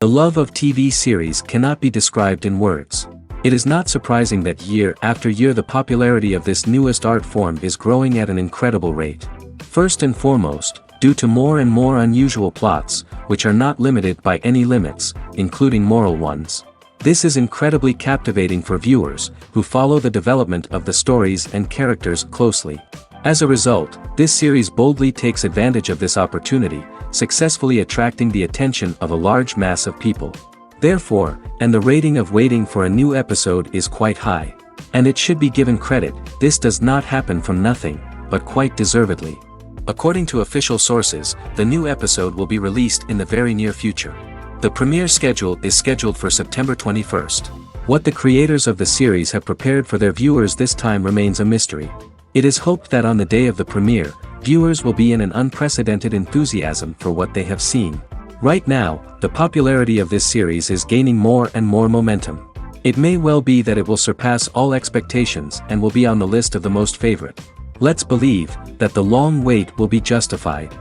The love of TV series cannot be described in words. It is not surprising that year after year the popularity of this newest art form is growing at an incredible rate. First and foremost, due to more and more unusual plots, which are not limited by any limits, including moral ones. This is incredibly captivating for viewers, who follow the development of the stories and characters closely. As a result, this series boldly takes advantage of this opportunity, successfully attracting the attention of a large mass of people. Therefore, and the rating of waiting for a new episode is quite high. And it should be given credit, this does not happen from nothing, but quite deservedly. According to official sources, the new episode will be released in the very near future. The premiere schedule is scheduled for September 21st. What the creators of the series have prepared for their viewers this time remains a mystery. It is hoped that on the day of the premiere, viewers will be in an unprecedented enthusiasm for what they have seen. Right now, the popularity of this series is gaining more and more momentum. It may well be that it will surpass all expectations and will be on the list of the most favorite. Let's believe that the long wait will be justified.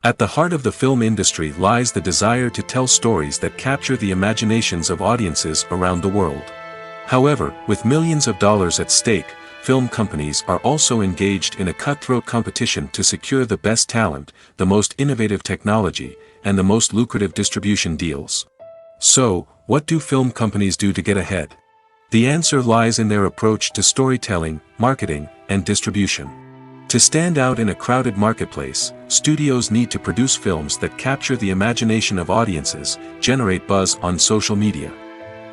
At the heart of the film industry lies the desire to tell stories that capture the imaginations of audiences around the world. However, with millions of dollars at stake, film companies are also engaged in a cutthroat competition to secure the best talent, the most innovative technology, and the most lucrative distribution deals. So, what do film companies do to get ahead? The answer lies in their approach to storytelling, marketing, and distribution. To stand out in a crowded marketplace, studios need to produce films that capture the imagination of audiences, generate buzz on social media.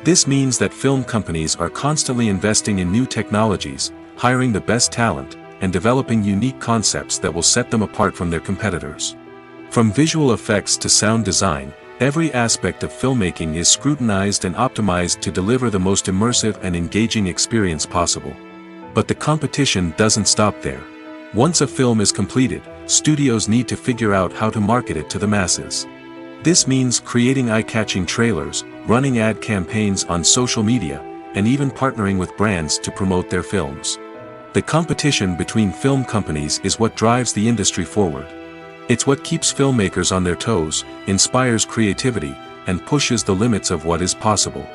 This means that film companies are constantly investing in new technologies, hiring the best talent, and developing unique concepts that will set them apart from their competitors. From visual effects to sound design, every aspect of filmmaking is scrutinized and optimized to deliver the most immersive and engaging experience possible. But the competition doesn't stop there. Once a film is completed, studios need to figure out how to market it to the masses. This means creating eye-catching trailers, running ad campaigns on social media, and even partnering with brands to promote their films. The competition between film companies is what drives the industry forward. It's what keeps filmmakers on their toes, inspires creativity, and pushes the limits of what is possible.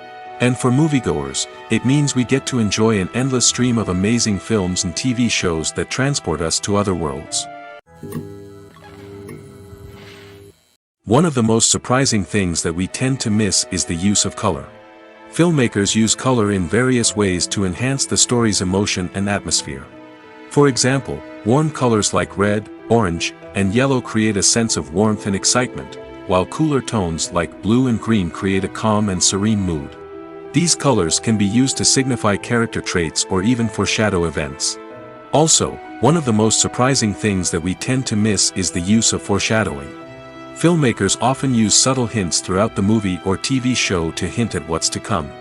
And for moviegoers, it means we get to enjoy an endless stream of amazing films and TV shows that transport us to other worlds. One of the most surprising things that we tend to miss is the use of color. Filmmakers use color in various ways to enhance the story's emotion and atmosphere. For example, warm colors like red, orange, and yellow create a sense of warmth and excitement, while cooler tones like blue and green create a calm and serene mood. These colors can be used to signify character traits or even foreshadow events. Also, one of the most surprising things that we tend to miss is the use of foreshadowing. Filmmakers often use subtle hints throughout the movie or TV show to hint at what's to come.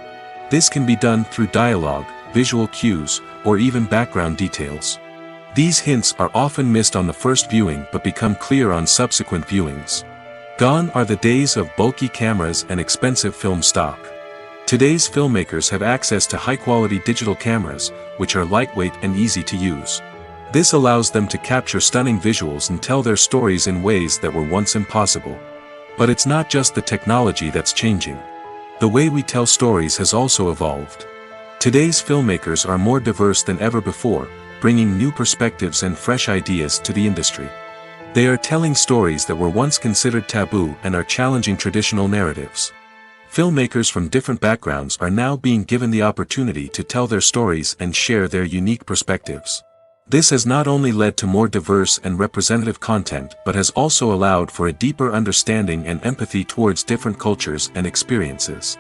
This can be done through dialogue, visual cues, or even background details. These hints are often missed on the first viewing but become clear on subsequent viewings. Gone are the days of bulky cameras and expensive film stock. Today's filmmakers have access to high-quality digital cameras, which are lightweight and easy to use. This allows them to capture stunning visuals and tell their stories in ways that were once impossible. But it's not just the technology that's changing. The way we tell stories has also evolved. Today's filmmakers are more diverse than ever before, bringing new perspectives and fresh ideas to the industry. They are telling stories that were once considered taboo and are challenging traditional narratives. Filmmakers from different backgrounds are now being given the opportunity to tell their stories and share their unique perspectives. This has not only led to more diverse and representative content but has also allowed for a deeper understanding and empathy towards different cultures and experiences.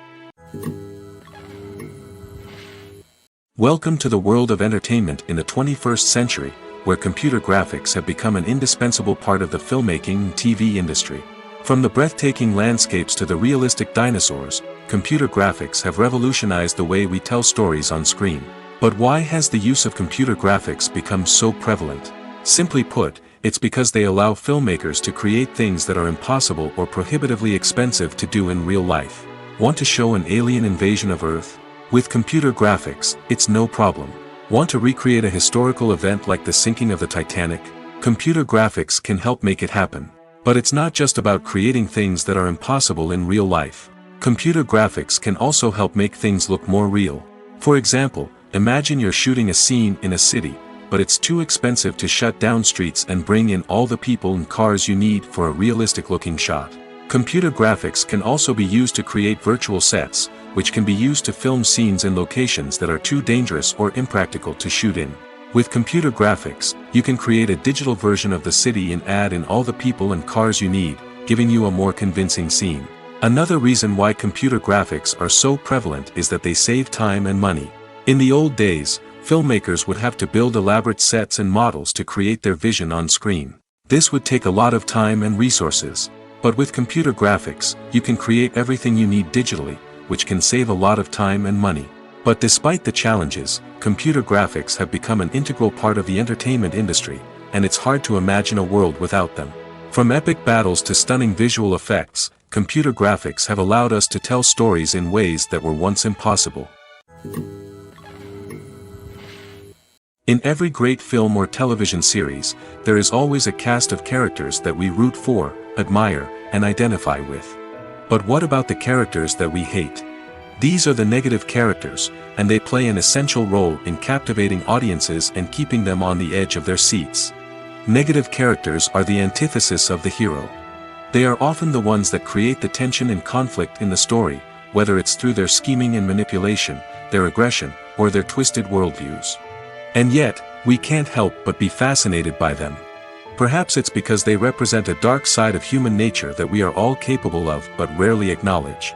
Welcome to the world of entertainment in the 21st century, where computer graphics have become an indispensable part of the filmmaking and TV industry. From the breathtaking landscapes to the realistic dinosaurs, computer graphics have revolutionized the way we tell stories on screen. But why has the use of computer graphics become so prevalent? Simply put, it's because they allow filmmakers to create things that are impossible or prohibitively expensive to do in real life. Want to show an alien invasion of Earth? With computer graphics, it's no problem. Want to recreate a historical event like the sinking of the Titanic? Computer graphics can help make it happen. But it's not just about creating things that are impossible in real life. Computer graphics can also help make things look more real. For example, imagine you're shooting a scene in a city, but it's too expensive to shut down streets and bring in all the people and cars you need for a realistic-looking shot. Computer graphics can also be used to create virtual sets, which can be used to film scenes in locations that are too dangerous or impractical to shoot in. With computer graphics, you can create a digital version of the city and add in all the people and cars you need, giving you a more convincing scene. Another reason why computer graphics are so prevalent is that they save time and money. In the old days, filmmakers would have to build elaborate sets and models to create their vision on screen. This would take a lot of time and resources. But with computer graphics, you can create everything you need digitally, which can save a lot of time and money. But despite the challenges, computer graphics have become an integral part of the entertainment industry, and it's hard to imagine a world without them. From epic battles to stunning visual effects, computer graphics have allowed us to tell stories in ways that were once impossible. In every great film or television series, there is always a cast of characters that we root for, admire, and identify with. But what about the characters that we hate? These are the negative characters, and they play an essential role in captivating audiences and keeping them on the edge of their seats. Negative characters are the antithesis of the hero. They are often the ones that create the tension and conflict in the story, whether it's through their scheming and manipulation, their aggression, or their twisted worldviews. And yet, we can't help but be fascinated by them. Perhaps it's because they represent a dark side of human nature that we are all capable of but rarely acknowledge.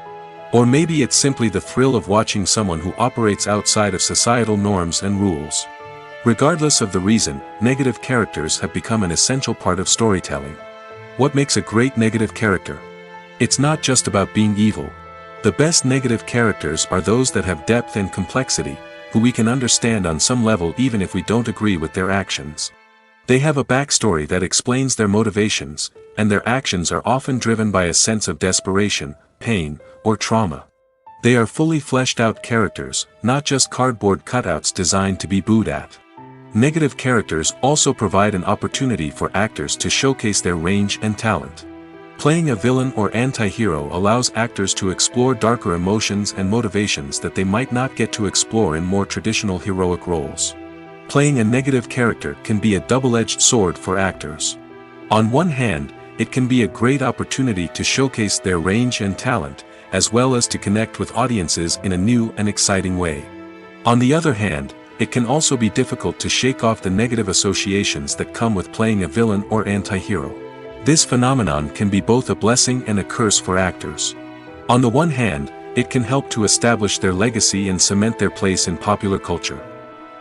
Or maybe it's simply the thrill of watching someone who operates outside of societal norms and rules. Regardless of the reason, negative characters have become an essential part of storytelling. What makes a great negative character? It's not just about being evil. The best negative characters are those that have depth and complexity, who we can understand on some level even if we don't agree with their actions. They have a backstory that explains their motivations, and their actions are often driven by a sense of desperation, pain, or trauma. They are fully fleshed out characters, not just cardboard cutouts designed to be booed at. Negative characters also provide an opportunity for actors to showcase their range and talent. Playing a villain or anti-hero allows actors to explore darker emotions and motivations that they might not get to explore in more traditional heroic roles. Playing a negative character can be a double-edged sword for actors. On one hand, it can be a great opportunity to showcase their range and talent, as well as to connect with audiences in a new and exciting way. On the other hand, it can also be difficult to shake off the negative associations that come with playing a villain or anti-hero. This phenomenon can be both a blessing and a curse for actors. On the one hand, it can help to establish their legacy and cement their place in popular culture.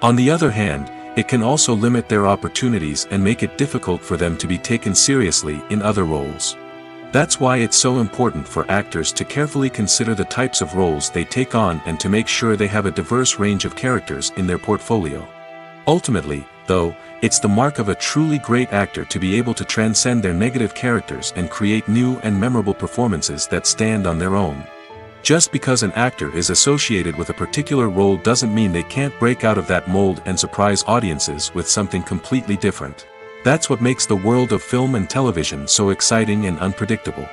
On the other hand, it can also limit their opportunities and make it difficult for them to be taken seriously in other roles. That's why it's so important for actors to carefully consider the types of roles they take on and to make sure they have a diverse range of characters in their portfolio. Ultimately, though, it's the mark of a truly great actor to be able to transcend their negative characters and create new and memorable performances that stand on their own. Just because an actor is associated with a particular role doesn't mean they can't break out of that mold and surprise audiences with something completely different. That's what makes the world of film and television so exciting and unpredictable.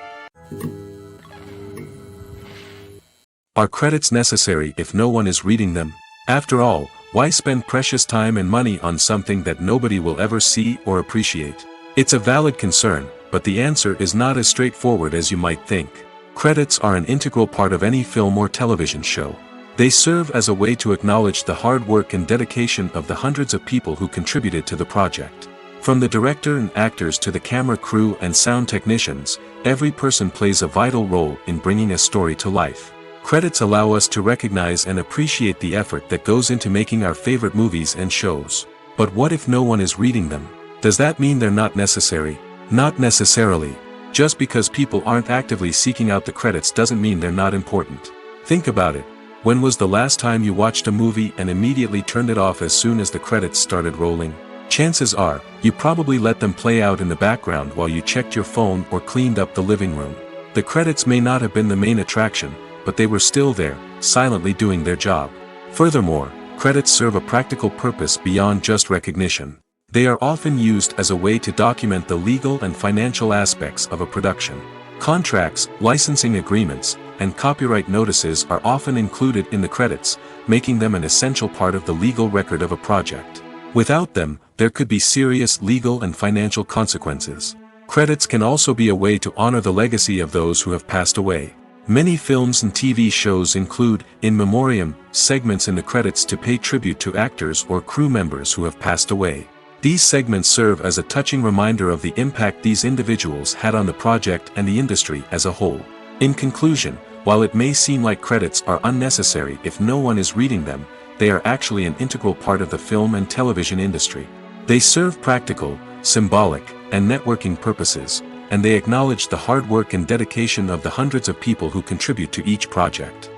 Are credits necessary if no one is reading them? After all, why spend precious time and money on something that nobody will ever see or appreciate? It's a valid concern, but the answer is not as straightforward as you might think. Credits are an integral part of any film or television show. They serve as a way to acknowledge the hard work and dedication of the hundreds of people who contributed to the project. From the director and actors to the camera crew and sound technicians, every person plays a vital role in bringing a story to life. Credits allow us to recognize and appreciate the effort that goes into making our favorite movies and shows. But what if no one is reading them? Does that mean they're not necessary? Not necessarily. Just because people aren't actively seeking out the credits doesn't mean they're not important. Think about it. When was the last time you watched a movie and immediately turned it off as soon as the credits started rolling? Chances are, you probably let them play out in the background while you checked your phone or cleaned up the living room. The credits may not have been the main attraction, but they were still there, silently doing their job. Furthermore, credits serve a practical purpose beyond just recognition. They are often used as a way to document the legal and financial aspects of a production. Contracts, licensing agreements, and copyright notices are often included in the credits, making them an essential part of the legal record of a project. Without them, there could be serious legal and financial consequences. Credits can also be a way to honor the legacy of those who have passed away. Many films and TV shows include, in memoriam, segments in the credits to pay tribute to actors or crew members who have passed away. These segments serve as a touching reminder of the impact these individuals had on the project and the industry as a whole. In conclusion, while it may seem like credits are unnecessary if no one is reading them, they are actually an integral part of the film and television industry. They serve practical, symbolic, and networking purposes, and they acknowledge the hard work and dedication of the hundreds of people who contribute to each project.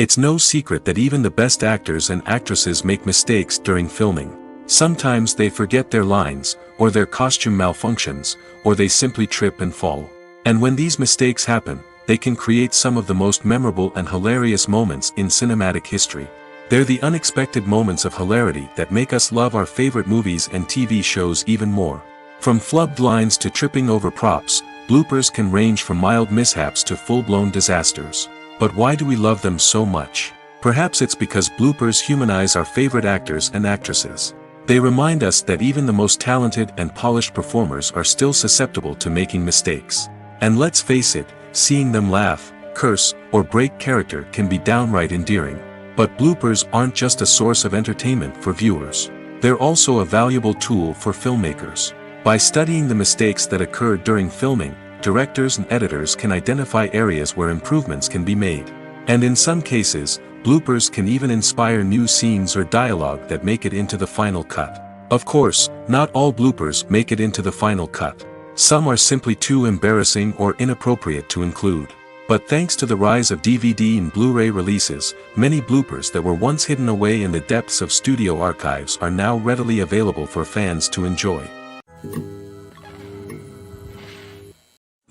It's no secret that even the best actors and actresses make mistakes during filming. Sometimes they forget their lines, or their costume malfunctions, or they simply trip and fall. And when these mistakes happen, they can create some of the most memorable and hilarious moments in cinematic history. They're the unexpected moments of hilarity that make us love our favorite movies and TV shows even more. From flubbed lines to tripping over props, bloopers can range from mild mishaps to full-blown disasters. But why do we love them so much? Perhaps it's because bloopers humanize our favorite actors and actresses. They remind us that even the most talented and polished performers are still susceptible to making mistakes. And let's face it, seeing them laugh, curse, or break character can be downright endearing. But bloopers aren't just a source of entertainment for viewers. They're also a valuable tool for filmmakers. By studying the mistakes that occur during filming, directors and editors can identify areas where improvements can be made. And in some cases, bloopers can even inspire new scenes or dialogue that make it into the final cut. Of course, not all bloopers make it into the final cut. Some are simply too embarrassing or inappropriate to include. But thanks to the rise of DVD and Blu-ray releases, many bloopers that were once hidden away in the depths of studio archives are now readily available for fans to enjoy.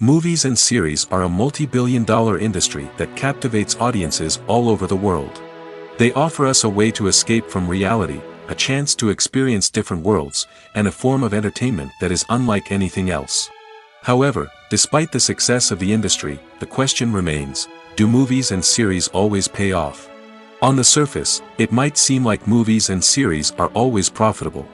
Movies and series are a multi-billion-dollar industry that captivates audiences all over the world. They offer us a way to escape from reality, a chance to experience different worlds, and a form of entertainment that is unlike anything else. However, despite the success of the industry, the question remains, do movies and series always pay off? On the surface, it might seem like movies and series are always profitable.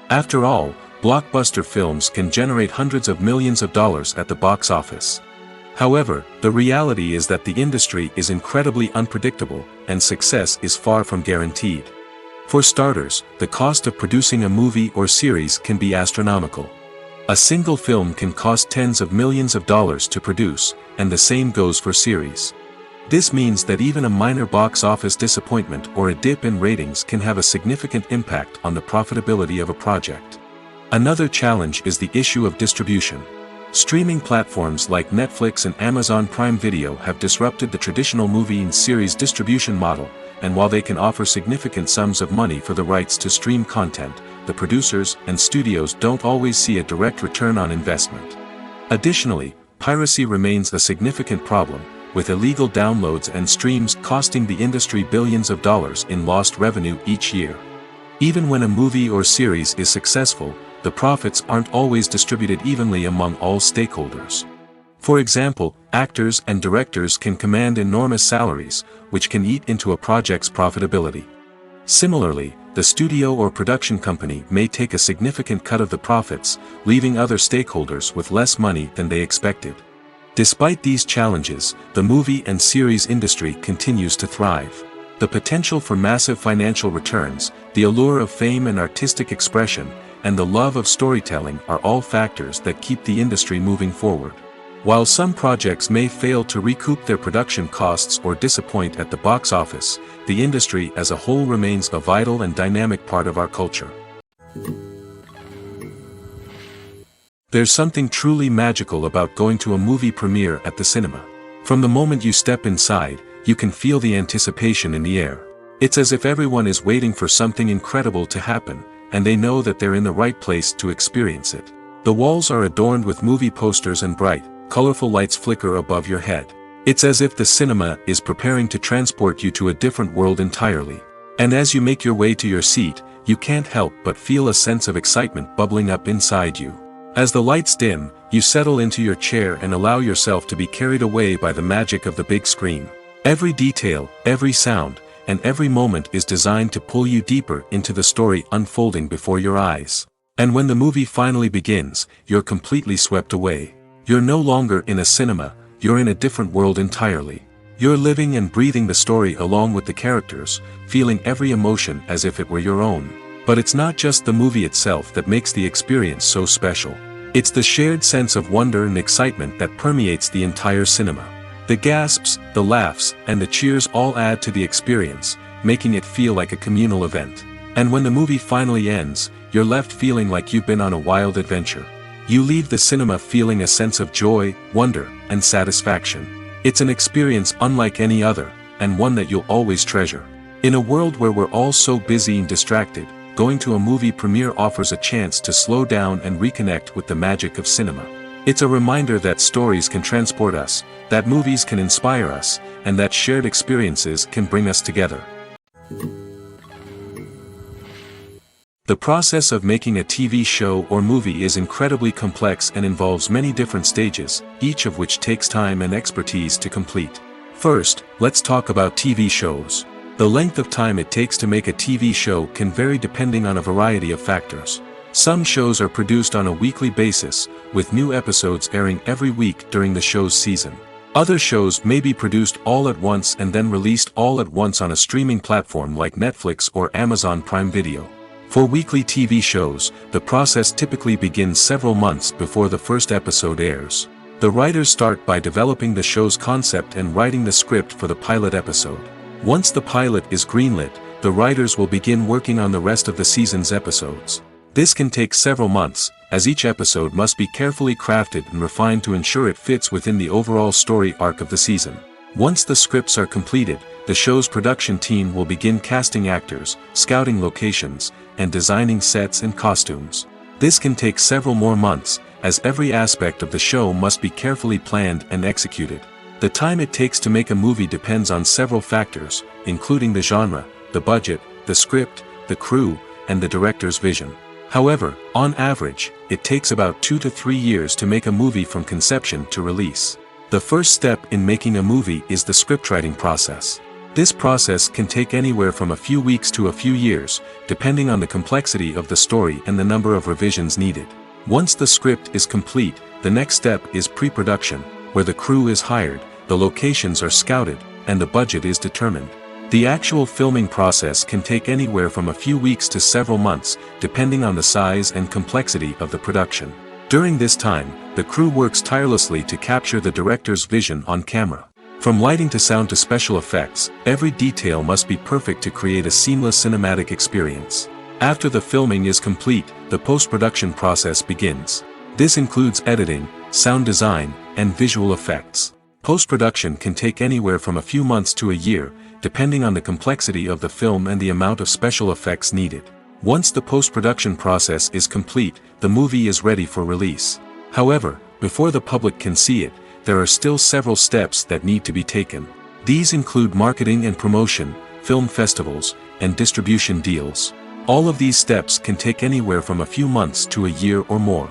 After all, blockbuster films can generate hundreds of millions of dollars at the box office. However, the reality is that the industry is incredibly unpredictable, and success is far from guaranteed. For starters, the cost of producing a movie or series can be astronomical. A single film can cost tens of millions of dollars to produce, and the same goes for series. This means that even a minor box office disappointment or a dip in ratings can have a significant impact on the profitability of a project. Another challenge is the issue of distribution. Streaming platforms like Netflix and Amazon Prime Video have disrupted the traditional movie and series distribution model, and while they can offer significant sums of money for the rights to stream content, the producers and studios don't always see a direct return on investment. Additionally, piracy remains a significant problem, with illegal downloads and streams costing the industry billions of dollars in lost revenue each year. Even when a movie or series is successful, the profits aren't always distributed evenly among all stakeholders. For example, actors and directors can command enormous salaries, which can eat into a project's profitability. Similarly, the studio or production company may take a significant cut of the profits, leaving other stakeholders with less money than they expected. Despite these challenges, the movie and series industry continues to thrive. The potential for massive financial returns, the allure of fame and artistic expression, and the love of storytelling are all factors that keep the industry moving forward. While some projects may fail to recoup their production costs or disappoint at the box office, the industry as a whole remains a vital and dynamic part of our culture. There's something truly magical about going to a movie premiere at the cinema. From the moment you step inside, you can feel the anticipation in the air. It's as if everyone is waiting for something incredible to happen, and they know that they're in the right place to experience it. The walls are adorned with movie posters and bright, colorful lights flicker above your head. It's as if the cinema is preparing to transport you to a different world entirely. And as you make your way to your seat, you can't help but feel a sense of excitement bubbling up inside you. As the lights dim, you settle into your chair and allow yourself to be carried away by the magic of the big screen. Every detail, every sound, and every moment is designed to pull you deeper into the story unfolding before your eyes. And when the movie finally begins, you're completely swept away. You're no longer in a cinema, you're in a different world entirely. You're living and breathing the story along with the characters, feeling every emotion as if it were your own. But it's not just the movie itself that makes the experience so special. It's the shared sense of wonder and excitement that permeates the entire cinema. The gasps, the laughs, and the cheers all add to the experience, making it feel like a communal event. And when the movie finally ends, you're left feeling like you've been on a wild adventure. You leave the cinema feeling a sense of joy, wonder, and satisfaction. It's an experience unlike any other, and one that you'll always treasure. In a world where we're all so busy and distracted, going to a movie premiere offers a chance to slow down and reconnect with the magic of cinema. It's a reminder that stories can transport us, that movies can inspire us, and that shared experiences can bring us together. The process of making a TV show or movie is incredibly complex and involves many different stages, each of which takes time and expertise to complete. First, let's talk about TV shows. The length of time it takes to make a TV show can vary depending on a variety of factors. Some shows are produced on a weekly basis, with new episodes airing every week during the show's season. Other shows may be produced all at once and then released all at once on a streaming platform like Netflix or Amazon Prime Video. For weekly TV shows, the process typically begins several months before the first episode airs. The writers start by developing the show's concept and writing the script for the pilot episode. Once the pilot is greenlit, the writers will begin working on the rest of the season's episodes. This can take several months, as each episode must be carefully crafted and refined to ensure it fits within the overall story arc of the season. Once the scripts are completed, the show's production team will begin casting actors, scouting locations, and designing sets and costumes. This can take several more months, as every aspect of the show must be carefully planned and executed. The time it takes to make a movie depends on several factors, including the genre, the budget, the script, the crew, and the director's vision. However, on average, it takes about 2 to 3 years to make a movie from conception to release. The first step in making a movie is the scriptwriting process. This process can take anywhere from a few weeks to a few years, depending on the complexity of the story and the number of revisions needed. Once the script is complete, the next step is pre-production, where the crew is hired, the locations are scouted, and the budget is determined. The actual filming process can take anywhere from a few weeks to several months, depending on the size and complexity of the production. During this time, the crew works tirelessly to capture the director's vision on camera. From lighting to sound to special effects, every detail must be perfect to create a seamless cinematic experience. After the filming is complete, the post-production process begins. This includes editing, sound design, and visual effects. Post-production can take anywhere from a few months to a year, depending on the complexity of the film and the amount of special effects needed. Once the post-production process is complete, the movie is ready for release. However, before the public can see it, there are still several steps that need to be taken. These include marketing and promotion, film festivals, and distribution deals. All of these steps can take anywhere from a few months to a year or more.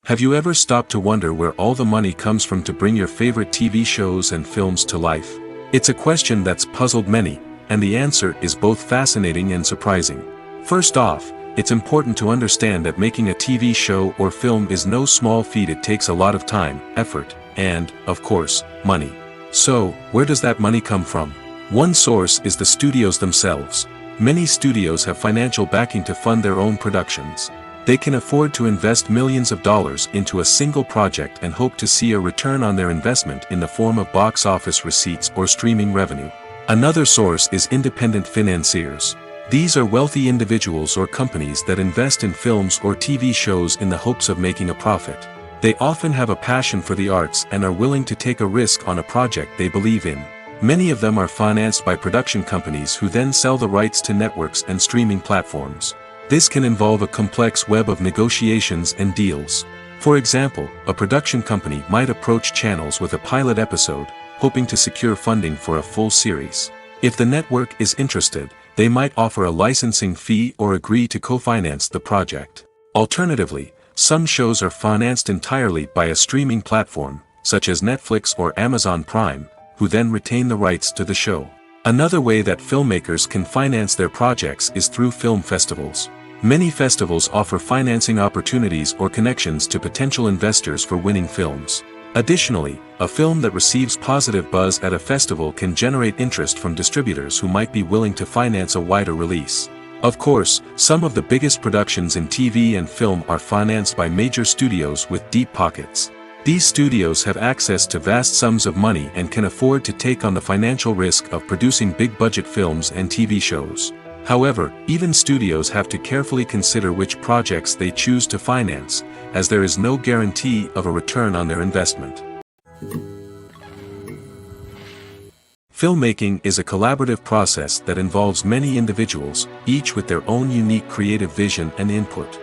Have you ever stopped to wonder where all the money comes from to bring your favorite TV shows and films to life? It's a question that's puzzled many, and the answer is both fascinating and surprising. First off, it's important to understand that making a TV show or film is no small feat. It takes a lot of time, effort, and, of course, money. So, where does that money come from? One source is the studios themselves. Many studios have financial backing to fund their own productions. They can afford to invest millions of dollars into a single project and hope to see a return on their investment in the form of box office receipts or streaming revenue. Another source is independent financiers. These are wealthy individuals or companies that invest in films or TV shows in the hopes of making a profit. They often have a passion for the arts and are willing to take a risk on a project they believe in. Many of them are financed by production companies who then sell the rights to networks and streaming platforms. This can involve a complex web of negotiations and deals. For example, a production company might approach channels with a pilot episode, hoping to secure funding for a full series. If the network is interested, they might offer a licensing fee or agree to co-finance the project. Alternatively, some shows are financed entirely by a streaming platform, such as Netflix or Amazon Prime, who then retain the rights to the show. Another way that filmmakers can finance their projects is through film festivals. Many festivals offer financing opportunities or connections to potential investors for winning films. Additionally, a film that receives positive buzz at a festival can generate interest from distributors who might be willing to finance a wider release. Of course, some of the biggest productions in TV and film are financed by major studios with deep pockets. These studios have access to vast sums of money and can afford to take on the financial risk of producing big-budget films and TV shows. However, even studios have to carefully consider which projects they choose to finance, as there is no guarantee of a return on their investment. Filmmaking is a collaborative process that involves many individuals, each with their own unique creative vision and input.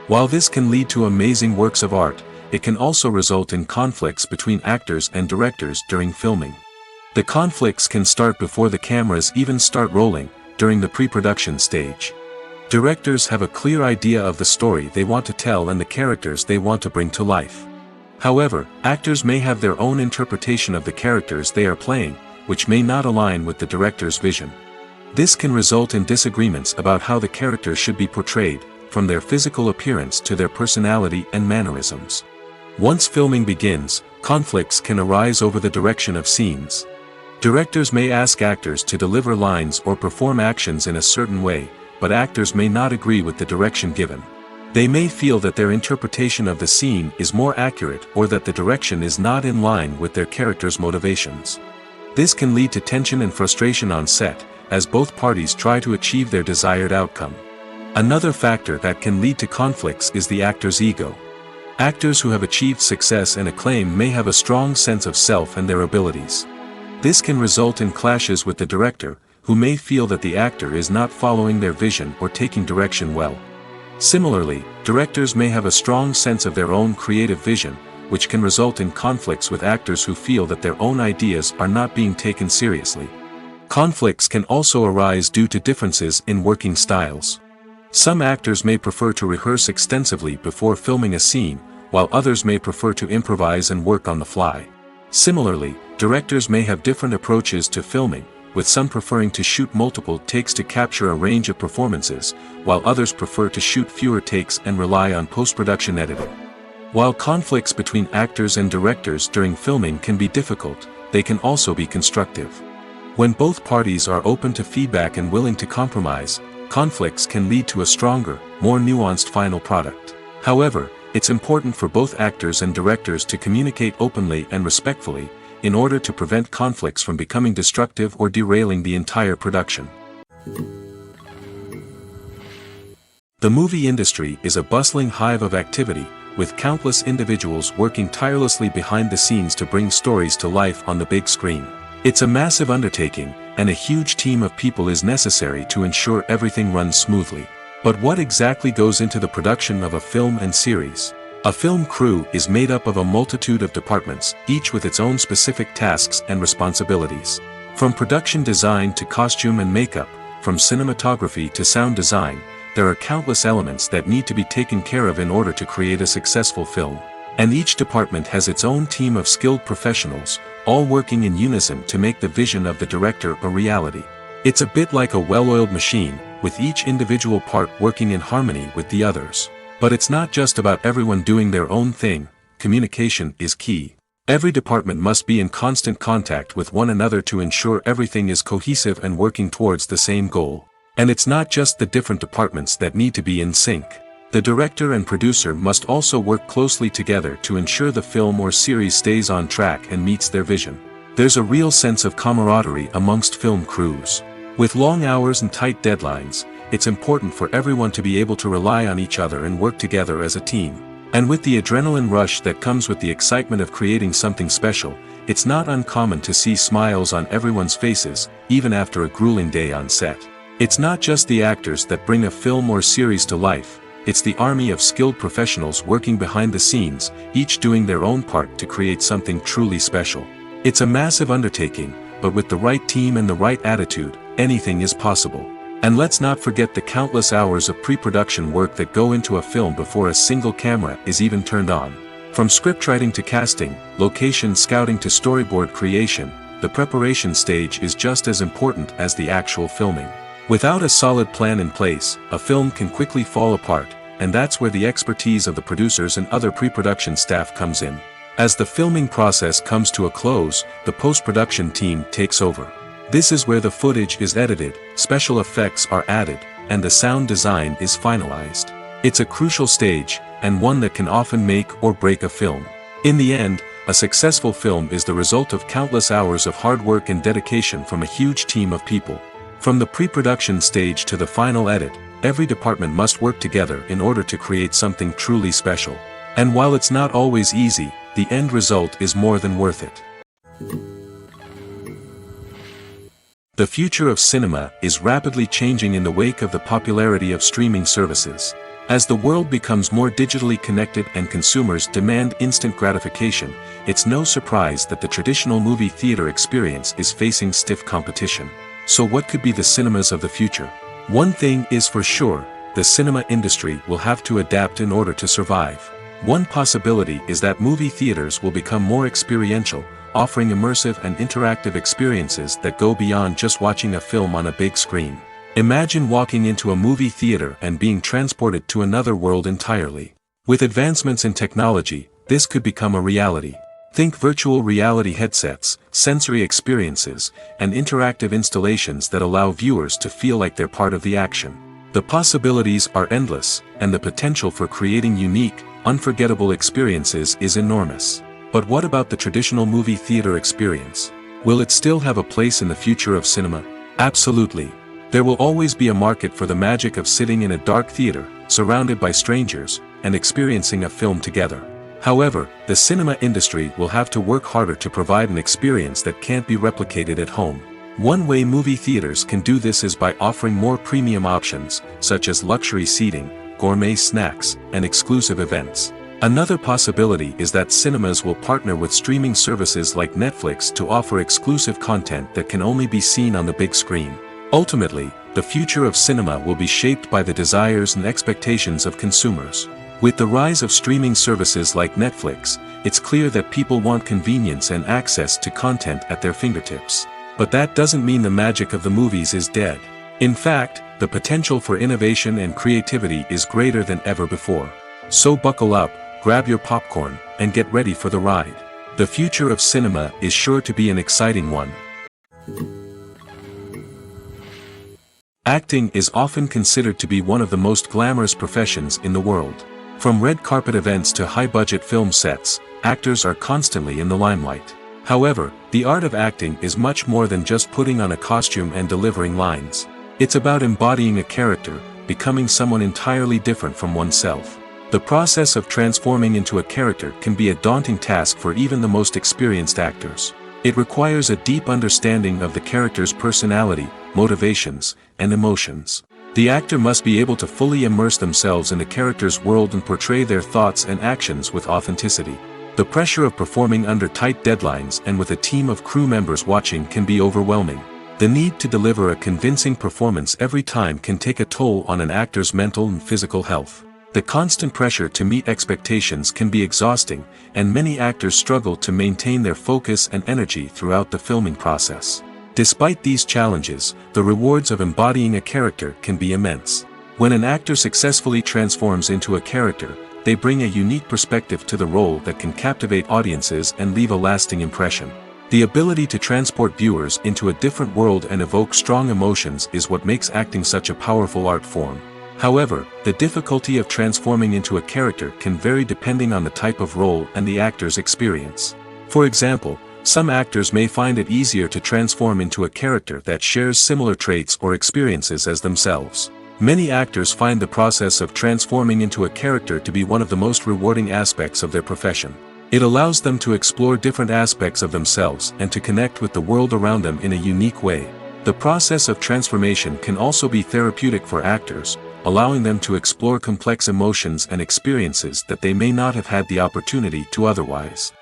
While this can lead to amazing works of art, it can also result in conflicts between actors and directors during filming. The conflicts can start before the cameras even start rolling, during the pre-production stage. Directors have a clear idea of the story they want to tell and the characters they want to bring to life. However, actors may have their own interpretation of the characters they are playing, which may not align with the director's vision. This can result in disagreements about how the characters should be portrayed, from their physical appearance to their personality and mannerisms. Once filming begins, conflicts can arise over the direction of scenes. Directors may ask actors to deliver lines or perform actions in a certain way, but actors may not agree with the direction given. They may feel that their interpretation of the scene is more accurate or that the direction is not in line with their character's motivations. This can lead to tension and frustration on set, as both parties try to achieve their desired outcome. Another factor that can lead to conflicts is the actor's ego. Actors who have achieved success and acclaim may have a strong sense of self and their abilities. This can result in clashes with the director, who may feel that the actor is not following their vision or taking direction well. Similarly, directors may have a strong sense of their own creative vision, which can result in conflicts with actors who feel that their own ideas are not being taken seriously. Conflicts can also arise due to differences in working styles. Some actors may prefer to rehearse extensively before filming a scene, while others may prefer to improvise and work on the fly. Similarly, directors may have different approaches to filming, with some preferring to shoot multiple takes to capture a range of performances, while others prefer to shoot fewer takes and rely on post-production editing. While conflicts between actors and directors during filming can be difficult, they can also be constructive. When both parties are open to feedback and willing to compromise, conflicts can lead to a stronger, more nuanced final product. However, it's important for both actors and directors to communicate openly and respectfully, in order to prevent conflicts from becoming destructive or derailing the entire production. The movie industry is a bustling hive of activity, with countless individuals working tirelessly behind the scenes to bring stories to life on the big screen. It's a massive undertaking, and a huge team of people is necessary to ensure everything runs smoothly. But what exactly goes into the production of a film and series? A film crew is made up of a multitude of departments, each with its own specific tasks and responsibilities. From production design to costume and makeup, from cinematography to sound design, there are countless elements that need to be taken care of in order to create a successful film. And each department has its own team of skilled professionals, all working in unison to make the vision of the director a reality. It's a bit like a well-oiled machine, with each individual part working in harmony with the others. But it's not just about everyone doing their own thing. Communication is key. Every department must be in constant contact with one another to ensure everything is cohesive and working towards the same goal. And it's not just the different departments that need to be in sync. The director and producer must also work closely together to ensure the film or series stays on track and meets their vision. There's a real sense of camaraderie amongst film crews. With long hours and tight deadlines, it's important for everyone to be able to rely on each other and work together as a team. And with the adrenaline rush that comes with the excitement of creating something special, it's not uncommon to see smiles on everyone's faces, even after a grueling day on set. It's not just the actors that bring a film or series to life, it's the army of skilled professionals working behind the scenes, each doing their own part to create something truly special. It's a massive undertaking, but with the right team and the right attitude, anything is possible. And let's not forget the countless hours of pre-production work that go into a film before a single camera is even turned on. From scriptwriting to casting, location scouting to storyboard creation, the preparation stage is just as important as the actual filming. Without a solid plan in place, a film can quickly fall apart, and that's where the expertise of the producers and other pre-production staff comes in. As the filming process comes to a close, the post-production team takes over. This is where the footage is edited, special effects are added, and the sound design is finalized. It's a crucial stage, and one that can often make or break a film. In the end, a successful film is the result of countless hours of hard work and dedication from a huge team of people. From the pre-production stage to the final edit, every department must work together in order to create something truly special. And while it's not always easy, the end result is more than worth it. The future of cinema is rapidly changing in the wake of the popularity of streaming services. As the world becomes more digitally connected and consumers demand instant gratification, it's no surprise that the traditional movie theater experience is facing stiff competition. So what could be the cinemas of the future? One thing is for sure, the cinema industry will have to adapt in order to survive. One possibility is that movie theaters will become more experiential, offering immersive and interactive experiences that go beyond just watching a film on a big screen. Imagine walking into a movie theater and being transported to another world entirely. With advancements in technology, this could become a reality. Think virtual reality headsets, sensory experiences, and interactive installations that allow viewers to feel like they're part of the action. The possibilities are endless, and the potential for creating unique, unforgettable experiences is enormous. But what about the traditional movie theater experience? Will it still have a place in the future of cinema? Absolutely. There will always be a market for the magic of sitting in a dark theater, surrounded by strangers, and experiencing a film together. However, the cinema industry will have to work harder to provide an experience that can't be replicated at home. One way movie theaters can do this is by offering more premium options, such as luxury seating, gourmet snacks, and exclusive events. Another possibility is that cinemas will partner with streaming services like Netflix to offer exclusive content that can only be seen on the big screen. Ultimately, the future of cinema will be shaped by the desires and expectations of consumers. With the rise of streaming services like Netflix, it's clear that people want convenience and access to content at their fingertips. But that doesn't mean the magic of the movies is dead. In fact, the potential for innovation and creativity is greater than ever before. So buckle up, grab your popcorn, and get ready for the ride. The future of cinema is sure to be an exciting one. Acting is often considered to be one of the most glamorous professions in the world. From red carpet events to high-budget film sets, actors are constantly in the limelight. However, the art of acting is much more than just putting on a costume and delivering lines. It's about embodying a character, becoming someone entirely different from oneself. The process of transforming into a character can be a daunting task for even the most experienced actors. It requires a deep understanding of the character's personality, motivations, and emotions. The actor must be able to fully immerse themselves in the character's world and portray their thoughts and actions with authenticity. The pressure of performing under tight deadlines and with a team of crew members watching can be overwhelming. The need to deliver a convincing performance every time can take a toll on an actor's mental and physical health. The constant pressure to meet expectations can be exhausting, and many actors struggle to maintain their focus and energy throughout the filming process. Despite these challenges, the rewards of embodying a character can be immense. When an actor successfully transforms into a character, they bring a unique perspective to the role that can captivate audiences and leave a lasting impression. The ability to transport viewers into a different world and evoke strong emotions is what makes acting such a powerful art form. However, the difficulty of transforming into a character can vary depending on the type of role and the actor's experience. For example, some actors may find it easier to transform into a character that shares similar traits or experiences as themselves. Many actors find the process of transforming into a character to be one of the most rewarding aspects of their profession. It allows them to explore different aspects of themselves and to connect with the world around them in a unique way. The process of transformation can also be therapeutic for actors, allowing them to explore complex emotions and experiences that they may not have had the opportunity to otherwise.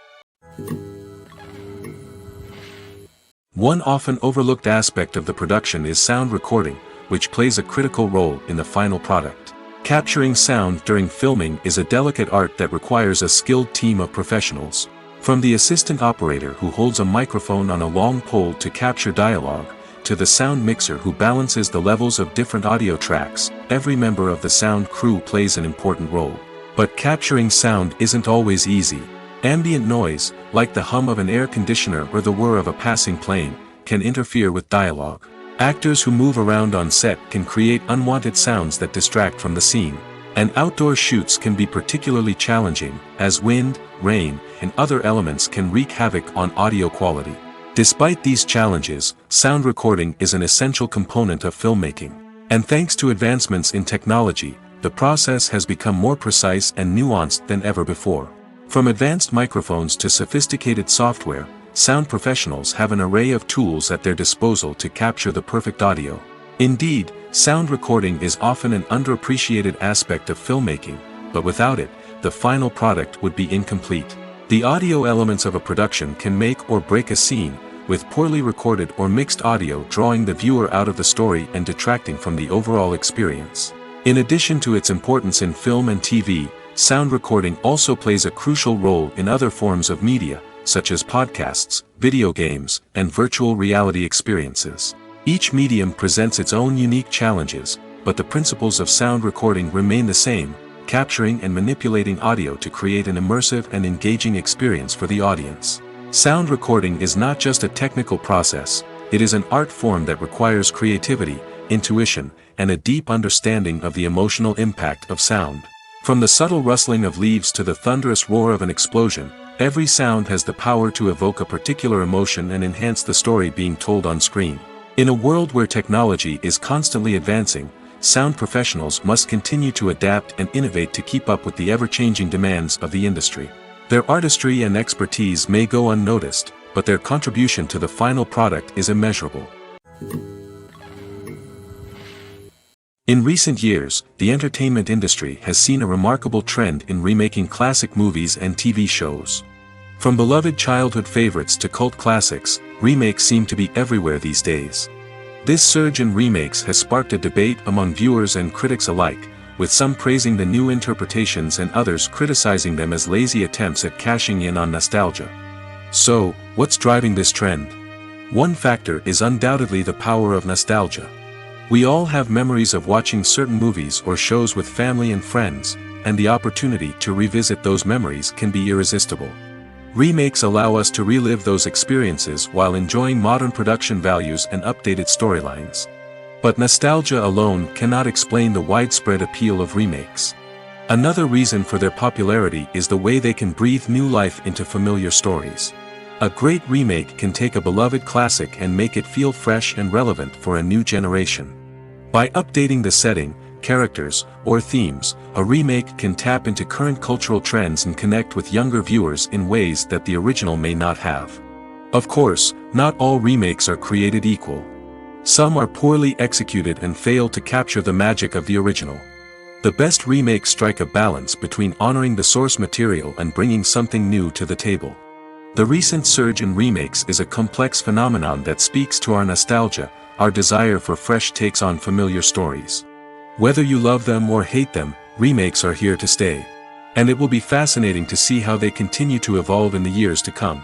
One often overlooked aspect of the production is sound recording, which plays a critical role in the final product. Capturing sound during filming is a delicate art that requires a skilled team of professionals. From the assistant operator who holds a microphone on a long pole to capture dialogue, to the sound mixer who balances the levels of different audio tracks, every member of the sound crew plays an important role. But capturing sound isn't always easy. Ambient noise, like the hum of an air conditioner or the whir of a passing plane, can interfere with dialogue. Actors who move around on set can create unwanted sounds that distract from the scene. And outdoor shoots can be particularly challenging, as wind, rain, and other elements can wreak havoc on audio quality. Despite these challenges, sound recording is an essential component of filmmaking. And thanks to advancements in technology, the process has become more precise and nuanced than ever before. From advanced microphones to sophisticated software, sound professionals have an array of tools at their disposal to capture the perfect audio. Indeed, sound recording is often an underappreciated aspect of filmmaking, but without it, the final product would be incomplete. The audio elements of a production can make or break a scene, with poorly recorded or mixed audio drawing the viewer out of the story and detracting from the overall experience. In addition to its importance in film and TV, sound recording also plays a crucial role in other forms of media, such as podcasts, video games, and virtual reality experiences. Each medium presents its own unique challenges, but the principles of sound recording remain the same, capturing and manipulating audio to create an immersive and engaging experience for the audience. Sound recording is not just a technical process, it is an art form that requires creativity, intuition, and a deep understanding of the emotional impact of sound. From the subtle rustling of leaves to the thunderous roar of an explosion, every sound has the power to evoke a particular emotion and enhance the story being told on screen. In a world where technology is constantly advancing, sound professionals must continue to adapt and innovate to keep up with the ever-changing demands of the industry. Their artistry and expertise may go unnoticed, but their contribution to the final product is immeasurable. In recent years, the entertainment industry has seen a remarkable trend in remaking classic movies and TV shows. From beloved childhood favorites to cult classics, remakes seem to be everywhere these days. This surge in remakes has sparked a debate among viewers and critics alike, with some praising the new interpretations and others criticizing them as lazy attempts at cashing in on nostalgia. So, what's driving this trend? One factor is undoubtedly the power of nostalgia. We all have memories of watching certain movies or shows with family and friends, and the opportunity to revisit those memories can be irresistible. Remakes allow us to relive those experiences while enjoying modern production values and updated storylines. But nostalgia alone cannot explain the widespread appeal of remakes. Another reason for their popularity is the way they can breathe new life into familiar stories. A great remake can take a beloved classic and make it feel fresh and relevant for a new generation. By updating the setting, characters, or themes, a remake can tap into current cultural trends and connect with younger viewers in ways that the original may not have. Of course, not all remakes are created equal. Some are poorly executed and fail to capture the magic of the original. The best remakes strike a balance between honoring the source material and bringing something new to the table. The recent surge in remakes is a complex phenomenon that speaks to our nostalgia, our desire for fresh takes on familiar stories. Whether you love them or hate them, remakes are here to stay. And it will be fascinating to see how they continue to evolve in the years to come.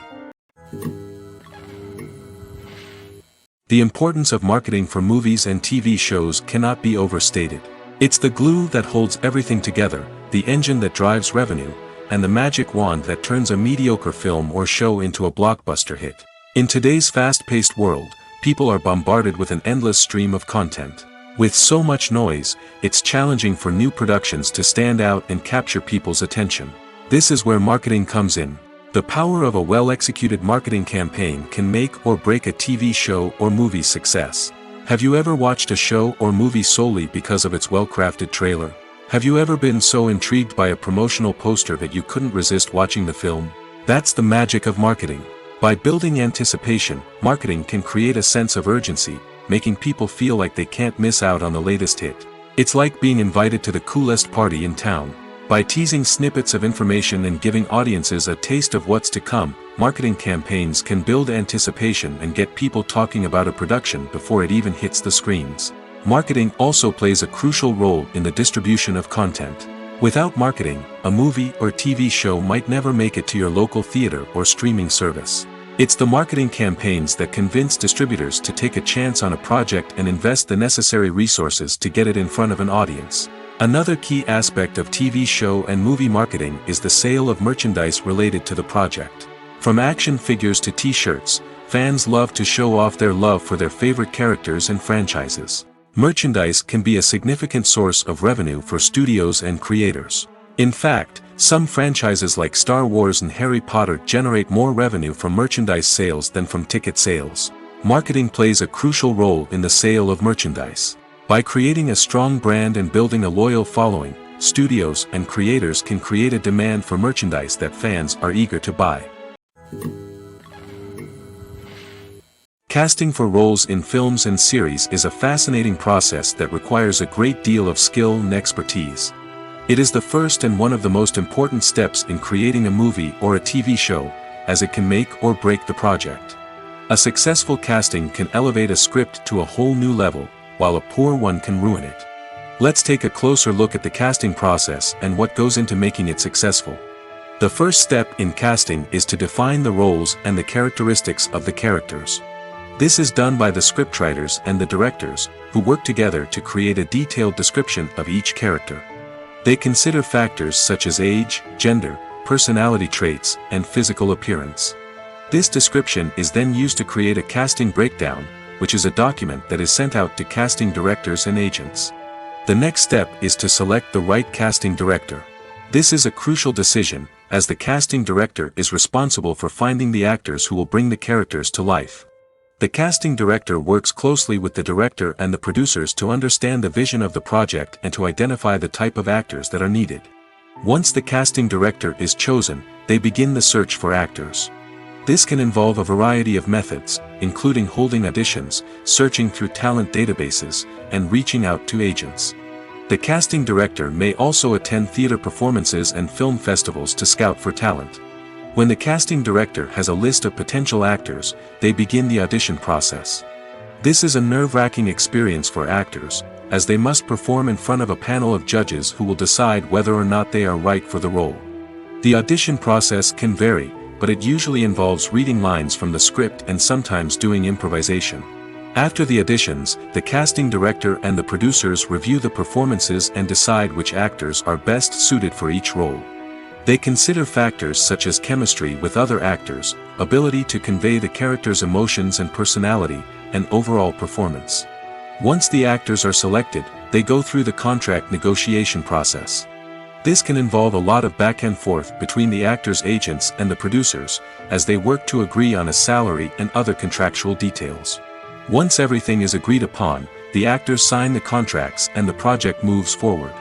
The importance of marketing for movies and TV shows cannot be overstated. It's the glue that holds everything together, the engine that drives revenue, and the magic wand that turns a mediocre film or show into a blockbuster hit. In today's fast-paced world, people are bombarded with an endless stream of content. With so much noise, it's challenging for new productions to stand out and capture people's attention. This is where marketing comes in. The power of a well-executed marketing campaign can make or break a TV show or movie's success. Have you ever watched a show or movie solely because of its well-crafted trailer? Have you ever been so intrigued by a promotional poster that you couldn't resist watching the film? That's the magic of marketing. By building anticipation, marketing can create a sense of urgency, making people feel like they can't miss out on the latest hit. It's like being invited to the coolest party in town. By teasing snippets of information and giving audiences a taste of what's to come, marketing campaigns can build anticipation and get people talking about a production before it even hits the screens. Marketing also plays a crucial role in the distribution of content. Without marketing, a movie or TV show might never make it to your local theater or streaming service. It's the marketing campaigns that convince distributors to take a chance on a project and invest the necessary resources to get it in front of an audience. Another key aspect of TV show and movie marketing is the sale of merchandise related to the project. From action figures to t-shirts, fans love to show off their love for their favorite characters and franchises. Merchandise can be a significant source of revenue for studios and creators. In fact, some franchises like Star Wars and Harry Potter generate more revenue from merchandise sales than from ticket sales. Marketing plays a crucial role in the sale of merchandise. By creating a strong brand and building a loyal following, studios and creators can create a demand for merchandise that fans are eager to buy. Casting for roles in films and series is a fascinating process that requires a great deal of skill and expertise. It is the first and one of the most important steps in creating a movie or a TV show, as it can make or break the project. A successful casting can elevate a script to a whole new level, while a poor one can ruin it. Let's take a closer look at the casting process and what goes into making it successful. The first step in casting is to define the roles and the characteristics of the characters. This is done by the scriptwriters and the directors, who work together to create a detailed description of each character. They consider factors such as age, gender, personality traits, and physical appearance. This description is then used to create a casting breakdown, which is a document that is sent out to casting directors and agents. The next step is to select the right casting director. This is a crucial decision, as the casting director is responsible for finding the actors who will bring the characters to life. The casting director works closely with the director and the producers to understand the vision of the project and to identify the type of actors that are needed. Once the casting director is chosen, they begin the search for actors. This can involve a variety of methods, including holding auditions, searching through talent databases, and reaching out to agents. The casting director may also attend theater performances and film festivals to scout for talent. When the casting director has a list of potential actors, they begin the audition process. This is a nerve-wracking experience for actors, as they must perform in front of a panel of judges who will decide whether or not they are right for the role. The audition process can vary, but it usually involves reading lines from the script and sometimes doing improvisation. After the auditions, the casting director and the producers review the performances and decide which actors are best suited for each role. They consider factors such as chemistry with other actors, ability to convey the character's emotions and personality, and overall performance. Once the actors are selected, they go through the contract negotiation process. This can involve a lot of back and forth between the actors' agents and the producers, as they work to agree on a salary and other contractual details. Once everything is agreed upon, the actors sign the contracts and the project moves forward.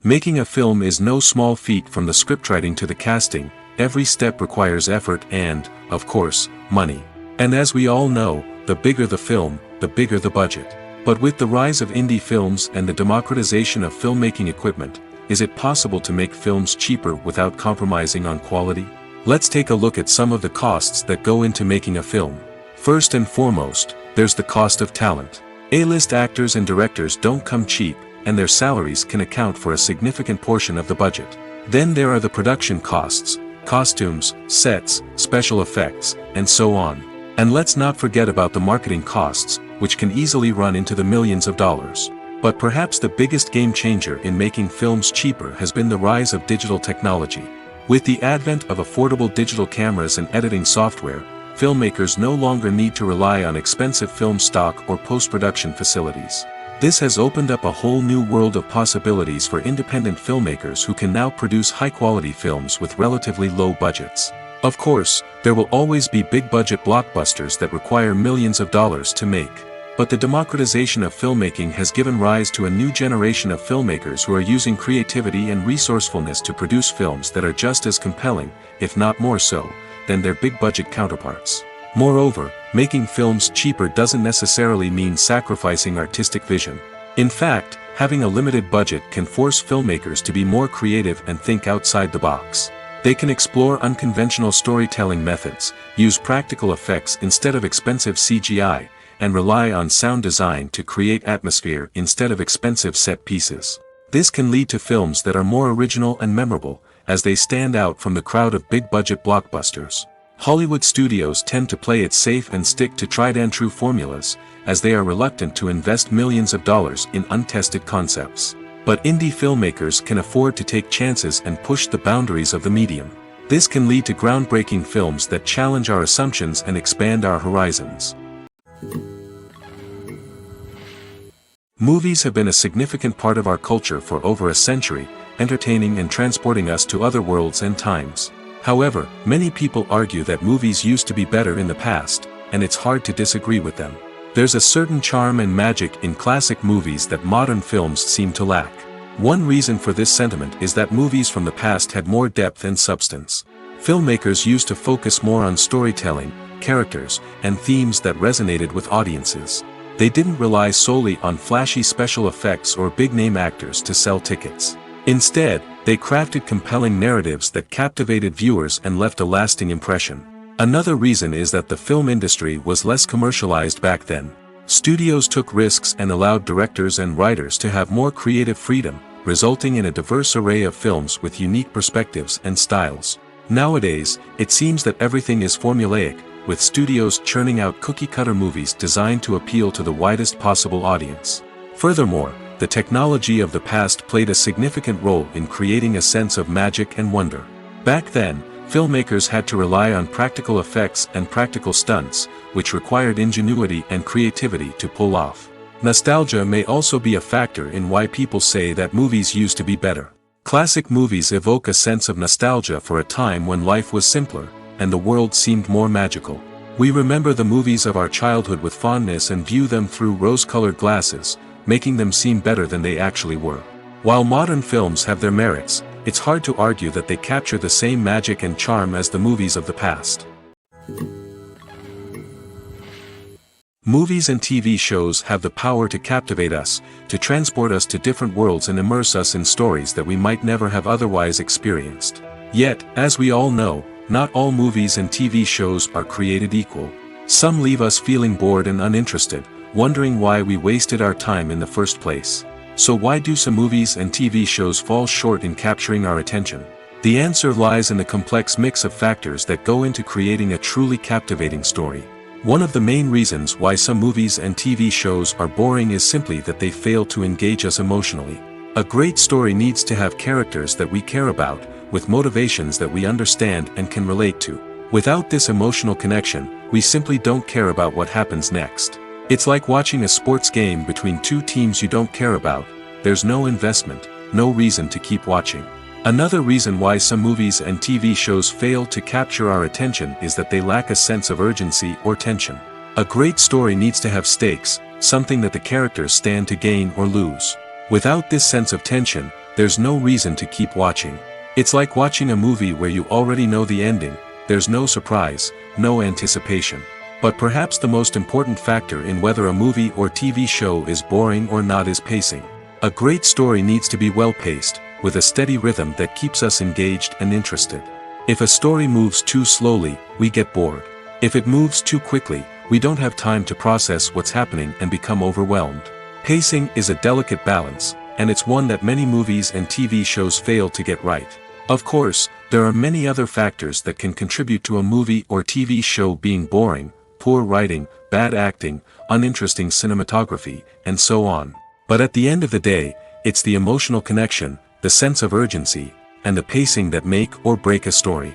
Making a film is no small feat. From the scriptwriting to the casting, every step requires effort and, of course, money. And as we all know, the bigger the film, the bigger the budget. But with the rise of indie films and the democratization of filmmaking equipment, is it possible to make films cheaper without compromising on quality? Let's take a look at some of the costs that go into making a film. First and foremost, there's the cost of talent. A-list actors and directors don't come cheap, and their salaries can account for a significant portion of the budget. Then there are the production costs, costumes, sets, special effects, and so on. And let's not forget about the marketing costs, which can easily run into the millions of dollars. But perhaps the biggest game changer in making films cheaper has been the rise of digital technology. With the advent of affordable digital cameras and editing software, filmmakers no longer need to rely on expensive film stock or post-production facilities. This has opened up a whole new world of possibilities for independent filmmakers who can now produce high-quality films with relatively low budgets. Of course, there will always be big-budget blockbusters that require millions of dollars to make. But the democratization of filmmaking has given rise to a new generation of filmmakers who are using creativity and resourcefulness to produce films that are just as compelling, if not more so, than their big-budget counterparts. Moreover, making films cheaper doesn't necessarily mean sacrificing artistic vision. In fact, having a limited budget can force filmmakers to be more creative and think outside the box. They can explore unconventional storytelling methods, use practical effects instead of expensive CGI, and rely on sound design to create atmosphere instead of expensive set pieces. This can lead to films that are more original and memorable, as they stand out from the crowd of big-budget blockbusters. Hollywood studios tend to play it safe and stick to tried-and-true formulas, as they are reluctant to invest millions of dollars in untested concepts. But indie filmmakers can afford to take chances and push the boundaries of the medium. This can lead to groundbreaking films that challenge our assumptions and expand our horizons. Movies have been a significant part of our culture for over a century, entertaining and transporting us to other worlds and times. However, many people argue that movies used to be better in the past, and it's hard to disagree with them. There's a certain charm and magic in classic movies that modern films seem to lack. One reason for this sentiment is that movies from the past had more depth and substance. Filmmakers used to focus more on storytelling, characters, and themes that resonated with audiences. They didn't rely solely on flashy special effects or big-name actors to sell tickets. Instead, they crafted compelling narratives that captivated viewers and left a lasting impression. Another reason is that the film industry was less commercialized back then. Studios took risks and allowed directors and writers to have more creative freedom, resulting in a diverse array of films with unique perspectives and styles. Nowadays, it seems that everything is formulaic, with studios churning out cookie-cutter movies designed to appeal to the widest possible audience. Furthermore, the technology of the past played a significant role in creating a sense of magic and wonder. Back then, filmmakers had to rely on practical effects and practical stunts, which required ingenuity and creativity to pull off. Nostalgia may also be a factor in why people say that movies used to be better. Classic movies evoke a sense of nostalgia for a time when life was simpler, and the world seemed more magical. We remember the movies of our childhood with fondness and view them through rose-colored glasses, making them seem better than they actually were. While modern films have their merits, it's hard to argue that they capture the same magic and charm as the movies of the past. Movies and TV shows have the power to captivate us, to transport us to different worlds and immerse us in stories that we might never have otherwise experienced. Yet, as we all know, not all movies and TV shows are created equal. Some leave us feeling bored and uninterested, wondering why we wasted our time in the first place. So why do some movies and TV shows fall short in capturing our attention? The answer lies in the complex mix of factors that go into creating a truly captivating story. One of the main reasons why some movies and TV shows are boring is simply that they fail to engage us emotionally. A great story needs to have characters that we care about, with motivations that we understand and can relate to. Without this emotional connection, we simply don't care about what happens next. It's like watching a sports game between two teams you don't care about. There's no investment, no reason to keep watching. Another reason why some movies and TV shows fail to capture our attention is that they lack a sense of urgency or tension. A great story needs to have stakes, something that the characters stand to gain or lose. Without this sense of tension, there's no reason to keep watching. It's like watching a movie where you already know the ending. There's no surprise, no anticipation. But perhaps the most important factor in whether a movie or TV show is boring or not is pacing. A great story needs to be well-paced, with a steady rhythm that keeps us engaged and interested. If a story moves too slowly, we get bored. If it moves too quickly, we don't have time to process what's happening and become overwhelmed. Pacing is a delicate balance, and it's one that many movies and TV shows fail to get right. Of course, There are many other factors that can contribute to a movie or TV show being boring: poor writing, bad acting, uninteresting cinematography, and so on. But at the end of the day, it's the emotional connection, the sense of urgency, and the pacing that make or break a story.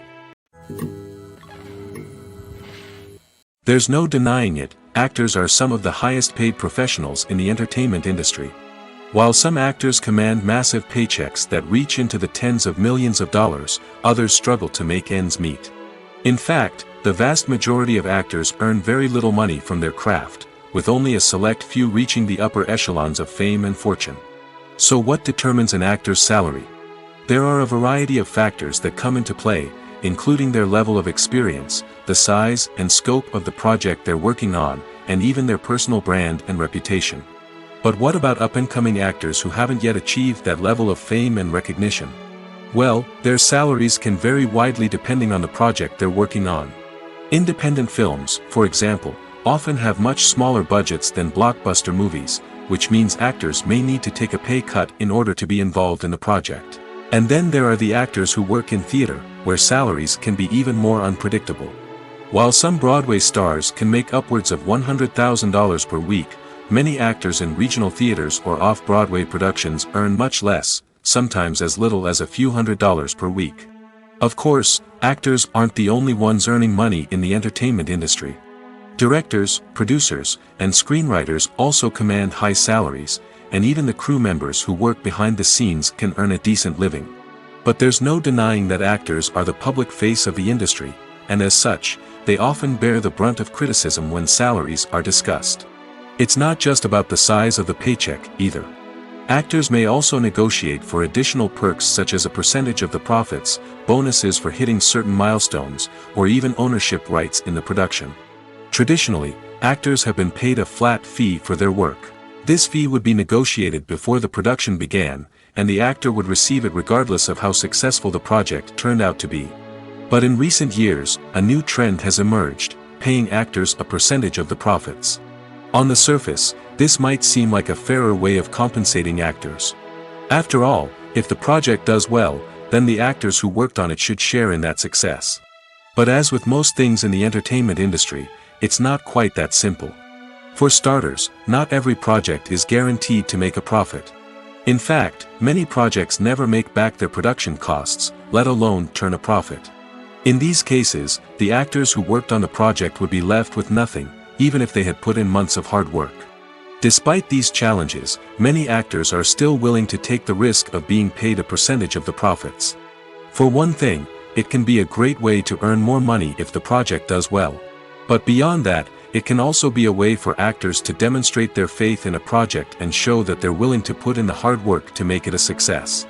There's no denying it, actors are some of the highest paid professionals in the entertainment industry. While some actors command massive paychecks that reach into the tens of millions of dollars, others struggle to make ends meet. In fact, the vast majority of actors earn very little money from their craft, with only a select few reaching the upper echelons of fame and fortune. So what determines an actor's salary? There are a variety of factors that come into play, including their level of experience, the size and scope of the project they're working on, and even their personal brand and reputation. But what about up-and-coming actors who haven't yet achieved that level of fame and recognition? Well, their salaries can vary widely depending on the project they're working on. Independent films, for example, often have much smaller budgets than blockbuster movies, which means actors may need to take a pay cut in order to be involved in the project. And then there are the actors who work in theater, where salaries can be even more unpredictable. While some Broadway stars can make upwards of $100,000 per week, many actors in regional theaters or off-Broadway productions earn much less, sometimes as little as a few $100s per week. Of course, actors aren't the only ones earning money in the entertainment industry. Directors, producers, and screenwriters also command high salaries, and even the crew members who work behind the scenes can earn a decent living. But there's no denying that actors are the public face of the industry, and as such, they often bear the brunt of criticism when salaries are discussed. It's not just about the size of the paycheck, either. Actors may also negotiate for additional perks such as a percentage of the profits, bonuses for hitting certain milestones, or even ownership rights in the production. Traditionally, actors have been paid a flat fee for their work. This fee would be negotiated before the production began, and the actor would receive it regardless of how successful the project turned out to be. But in recent years, a new trend has emerged, paying actors a percentage of the profits. On the surface, this might seem like a fairer way of compensating actors. After all, if the project does well, then the actors who worked on it should share in that success. But as with most things in the entertainment industry, it's not quite that simple. For starters, not every project is guaranteed to make a profit. In fact, many projects never make back their production costs, let alone turn a profit. In these cases, the actors who worked on the project would be left with nothing, even if they had put in months of hard work. Despite these challenges, many actors are still willing to take the risk of being paid a percentage of the profits. For one thing, it can be a great way to earn more money if the project does well. But beyond that, it can also be a way for actors to demonstrate their faith in a project and show that they're willing to put in the hard work to make it a success.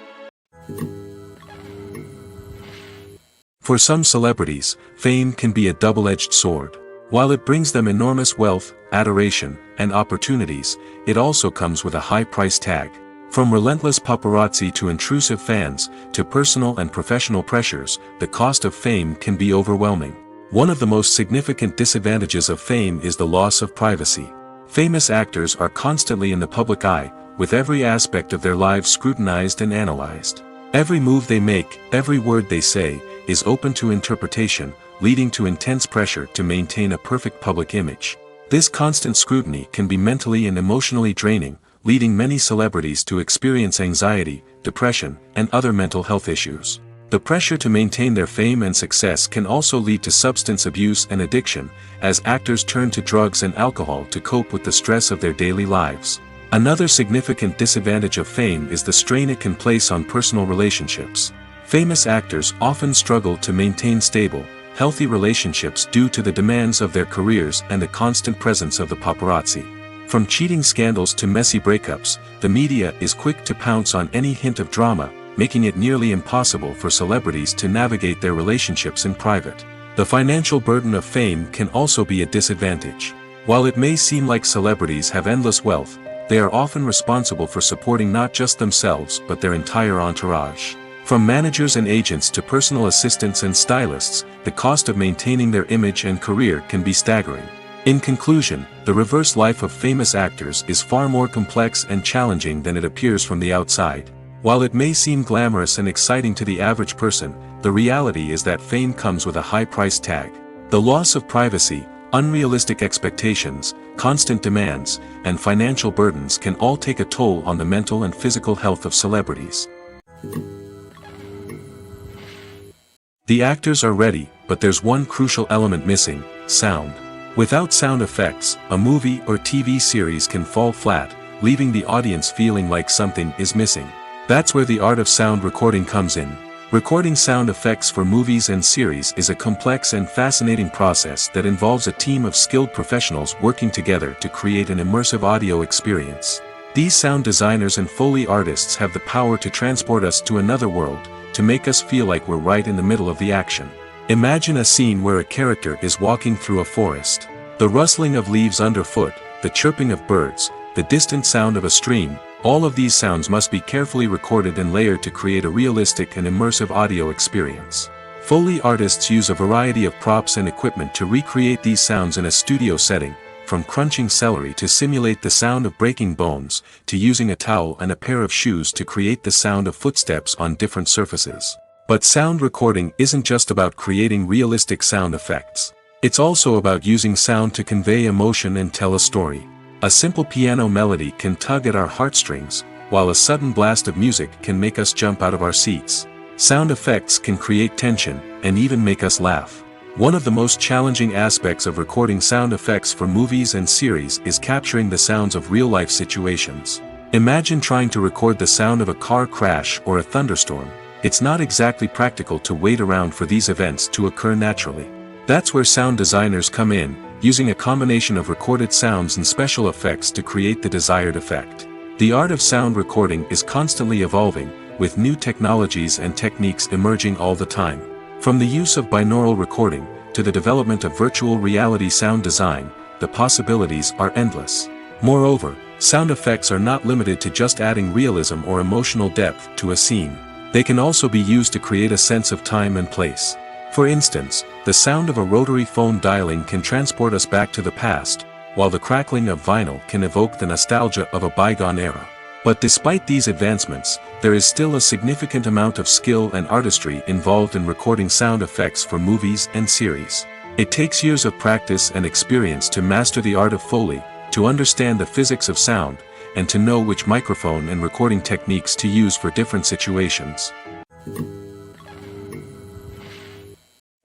For some celebrities, fame can be a double-edged sword. While it brings them enormous wealth, adoration, and opportunities, it also comes with a high price tag. From relentless paparazzi to intrusive fans, to personal and professional pressures, the cost of fame can be overwhelming. One of the most significant disadvantages of fame is the loss of privacy. Famous actors are constantly in the public eye, with every aspect of their lives scrutinized and analyzed. Every move they make, every word they say, is open to interpretation, leading to intense pressure to maintain a perfect public image. This constant scrutiny can be mentally and emotionally draining, leading many celebrities to experience anxiety, depression, and other mental health issues. The pressure to maintain their fame and success can also lead to substance abuse and addiction, as actors turn to drugs and alcohol to cope with the stress of their daily lives. Another significant disadvantage of fame is the strain it can place on personal relationships. Famous actors often struggle to maintain stable, healthy relationships due to the demands of their careers and the constant presence of the paparazzi. From cheating scandals to messy breakups, the media is quick to pounce on any hint of drama, making it nearly impossible for celebrities to navigate their relationships in private. The financial burden of fame can also be a disadvantage. While it may seem like celebrities have endless wealth, they are often responsible for supporting not just themselves but their entire entourage. From managers and agents to personal assistants and stylists, the cost of maintaining their image and career can be staggering. In conclusion, the reverse life of famous actors is far more complex and challenging than it appears from the outside. While it may seem glamorous and exciting to the average person, the reality is that fame comes with a high price tag. The loss of privacy, unrealistic expectations, constant demands, and financial burdens can all take a toll on the mental and physical health of celebrities. The actors are ready, but there's one crucial element missing: sound. Without sound effects, a movie or TV series can fall flat, leaving the audience feeling like something is missing. That's where the art of sound recording comes in. Recording sound effects for movies and series is a complex and fascinating process that involves a team of skilled professionals working together to create an immersive audio experience. These sound designers and Foley artists have the power to transport us to another world, to make us feel like we're right in the middle of the action. Imagine a scene where a character is walking through a forest. The rustling of leaves underfoot, the chirping of birds, the distant sound of a stream, all of these sounds must be carefully recorded and layered to create a realistic and immersive audio experience. Foley artists use a variety of props and equipment to recreate these sounds in a studio setting, from crunching celery to simulate the sound of breaking bones, to using a towel and a pair of shoes to create the sound of footsteps on different surfaces. But sound recording isn't just about creating realistic sound effects. It's also about using sound to convey emotion and tell a story. A simple piano melody can tug at our heartstrings, while a sudden blast of music can make us jump out of our seats. Sound effects can create tension, and even make us laugh. One of the most challenging aspects of recording sound effects for movies and series is capturing the sounds of real-life situations. Imagine trying to record the sound of a car crash or a thunderstorm. It's not exactly practical to wait around for these events to occur naturally. That's where sound designers come in, using a combination of recorded sounds and special effects to create the desired effect. The art of sound recording is constantly evolving, with new technologies and techniques emerging all the time. From the use of binaural recording, to the development of virtual reality sound design, the possibilities are endless. Moreover, sound effects are not limited to just adding realism or emotional depth to a scene. They can also be used to create a sense of time and place. For instance, the sound of a rotary phone dialing can transport us back to the past, while the crackling of vinyl can evoke the nostalgia of a bygone era. But despite these advancements, there is still a significant amount of skill and artistry involved in recording sound effects for movies and series. It takes years of practice and experience to master the art of Foley, to understand the physics of sound, and to know which microphone and recording techniques to use for different situations.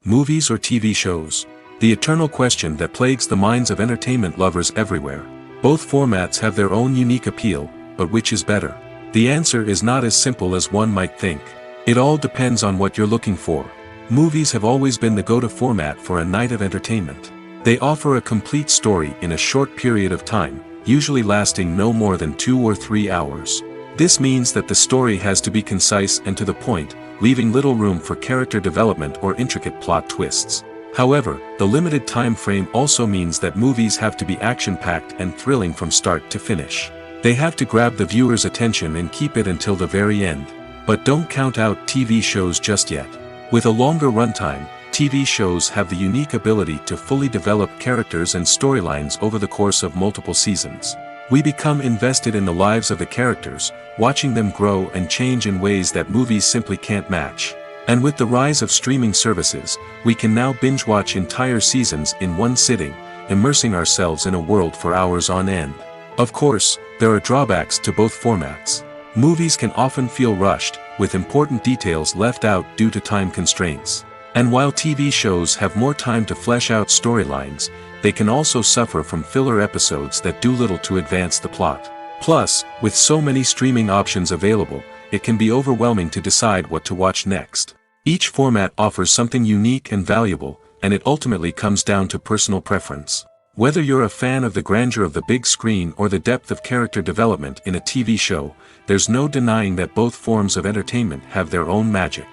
Movies or TV shows? The eternal question that plagues the minds of entertainment lovers everywhere. Both formats have their own unique appeal, but which is better? The answer is not as simple as one might think. It all depends on what you're looking for. Movies have always been the go-to format for a night of entertainment. They offer a complete story in a short period of time, usually lasting no more than 2 or 3 hours. This means that the story has to be concise and to the point, leaving little room for character development or intricate plot twists. However, the limited time frame also means that movies have to be action-packed and thrilling from start to finish. They have to grab the viewer's attention and keep it until the very end. But don't count out TV shows just yet. With a longer runtime, TV shows have the unique ability to fully develop characters and storylines over the course of multiple seasons. We become invested in the lives of the characters, watching them grow and change in ways that movies simply can't match. And with the rise of streaming services, we can now binge-watch entire seasons in one sitting, immersing ourselves in a world for hours on end. Of course, there are drawbacks to both formats. Movies can often feel rushed, with important details left out due to time constraints. And while TV shows have more time to flesh out storylines, they can also suffer from filler episodes that do little to advance the plot. Plus, with so many streaming options available, it can be overwhelming to decide what to watch next. Each format offers something unique and valuable, and it ultimately comes down to personal preference. Whether you're a fan of the grandeur of the big screen or the depth of character development in a TV show, there's no denying that both forms of entertainment have their own magic.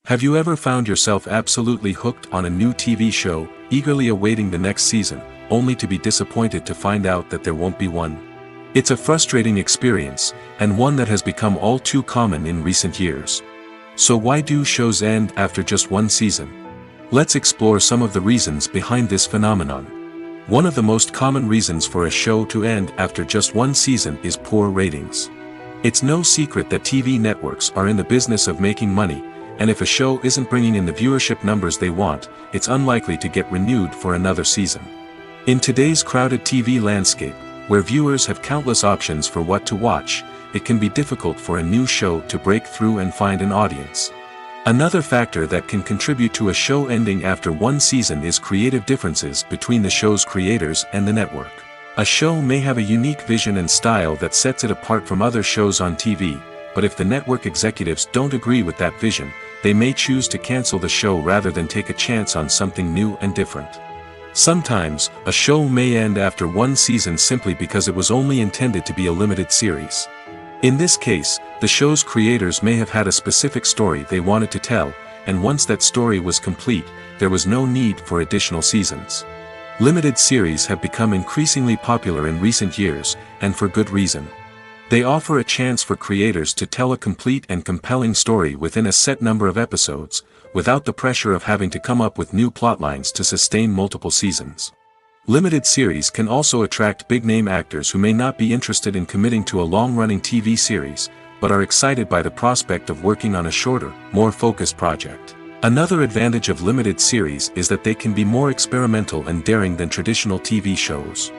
Have you ever found yourself absolutely hooked on a new TV show, eagerly awaiting the next season, only to be disappointed to find out that there won't be one? It's a frustrating experience, and one that has become all too common in recent years. So why do shows end after just one season? Let's explore some of the reasons behind this phenomenon. One of the most common reasons for a show to end after just one season is poor ratings. It's no secret that TV networks are in the business of making money, and if a show isn't bringing in the viewership numbers they want, it's unlikely to get renewed for another season. In today's crowded TV landscape, where viewers have countless options for what to watch, it can be difficult for a new show to break through and find an audience. Another factor that can contribute to a show ending after one season is creative differences between the show's creators and the network. A show may have a unique vision and style that sets it apart from other shows on TV, but if the network executives don't agree with that vision, they may choose to cancel the show rather than take a chance on something new and different. Sometimes, a show may end after one season simply because it was only intended to be a limited series. In this case, the show's creators may have had a specific story they wanted to tell, and once that story was complete, there was no need for additional seasons. Limited series have become increasingly popular in recent years, and for good reason. They offer a chance for creators to tell a complete and compelling story within a set number of episodes, without the pressure of having to come up with new plotlines to sustain multiple seasons. Limited series can also attract big-name actors who may not be interested in committing to a long-running TV series, but are excited by the prospect of working on a shorter, more focused project. Another advantage of limited series is that they can be more experimental and daring than traditional TV shows.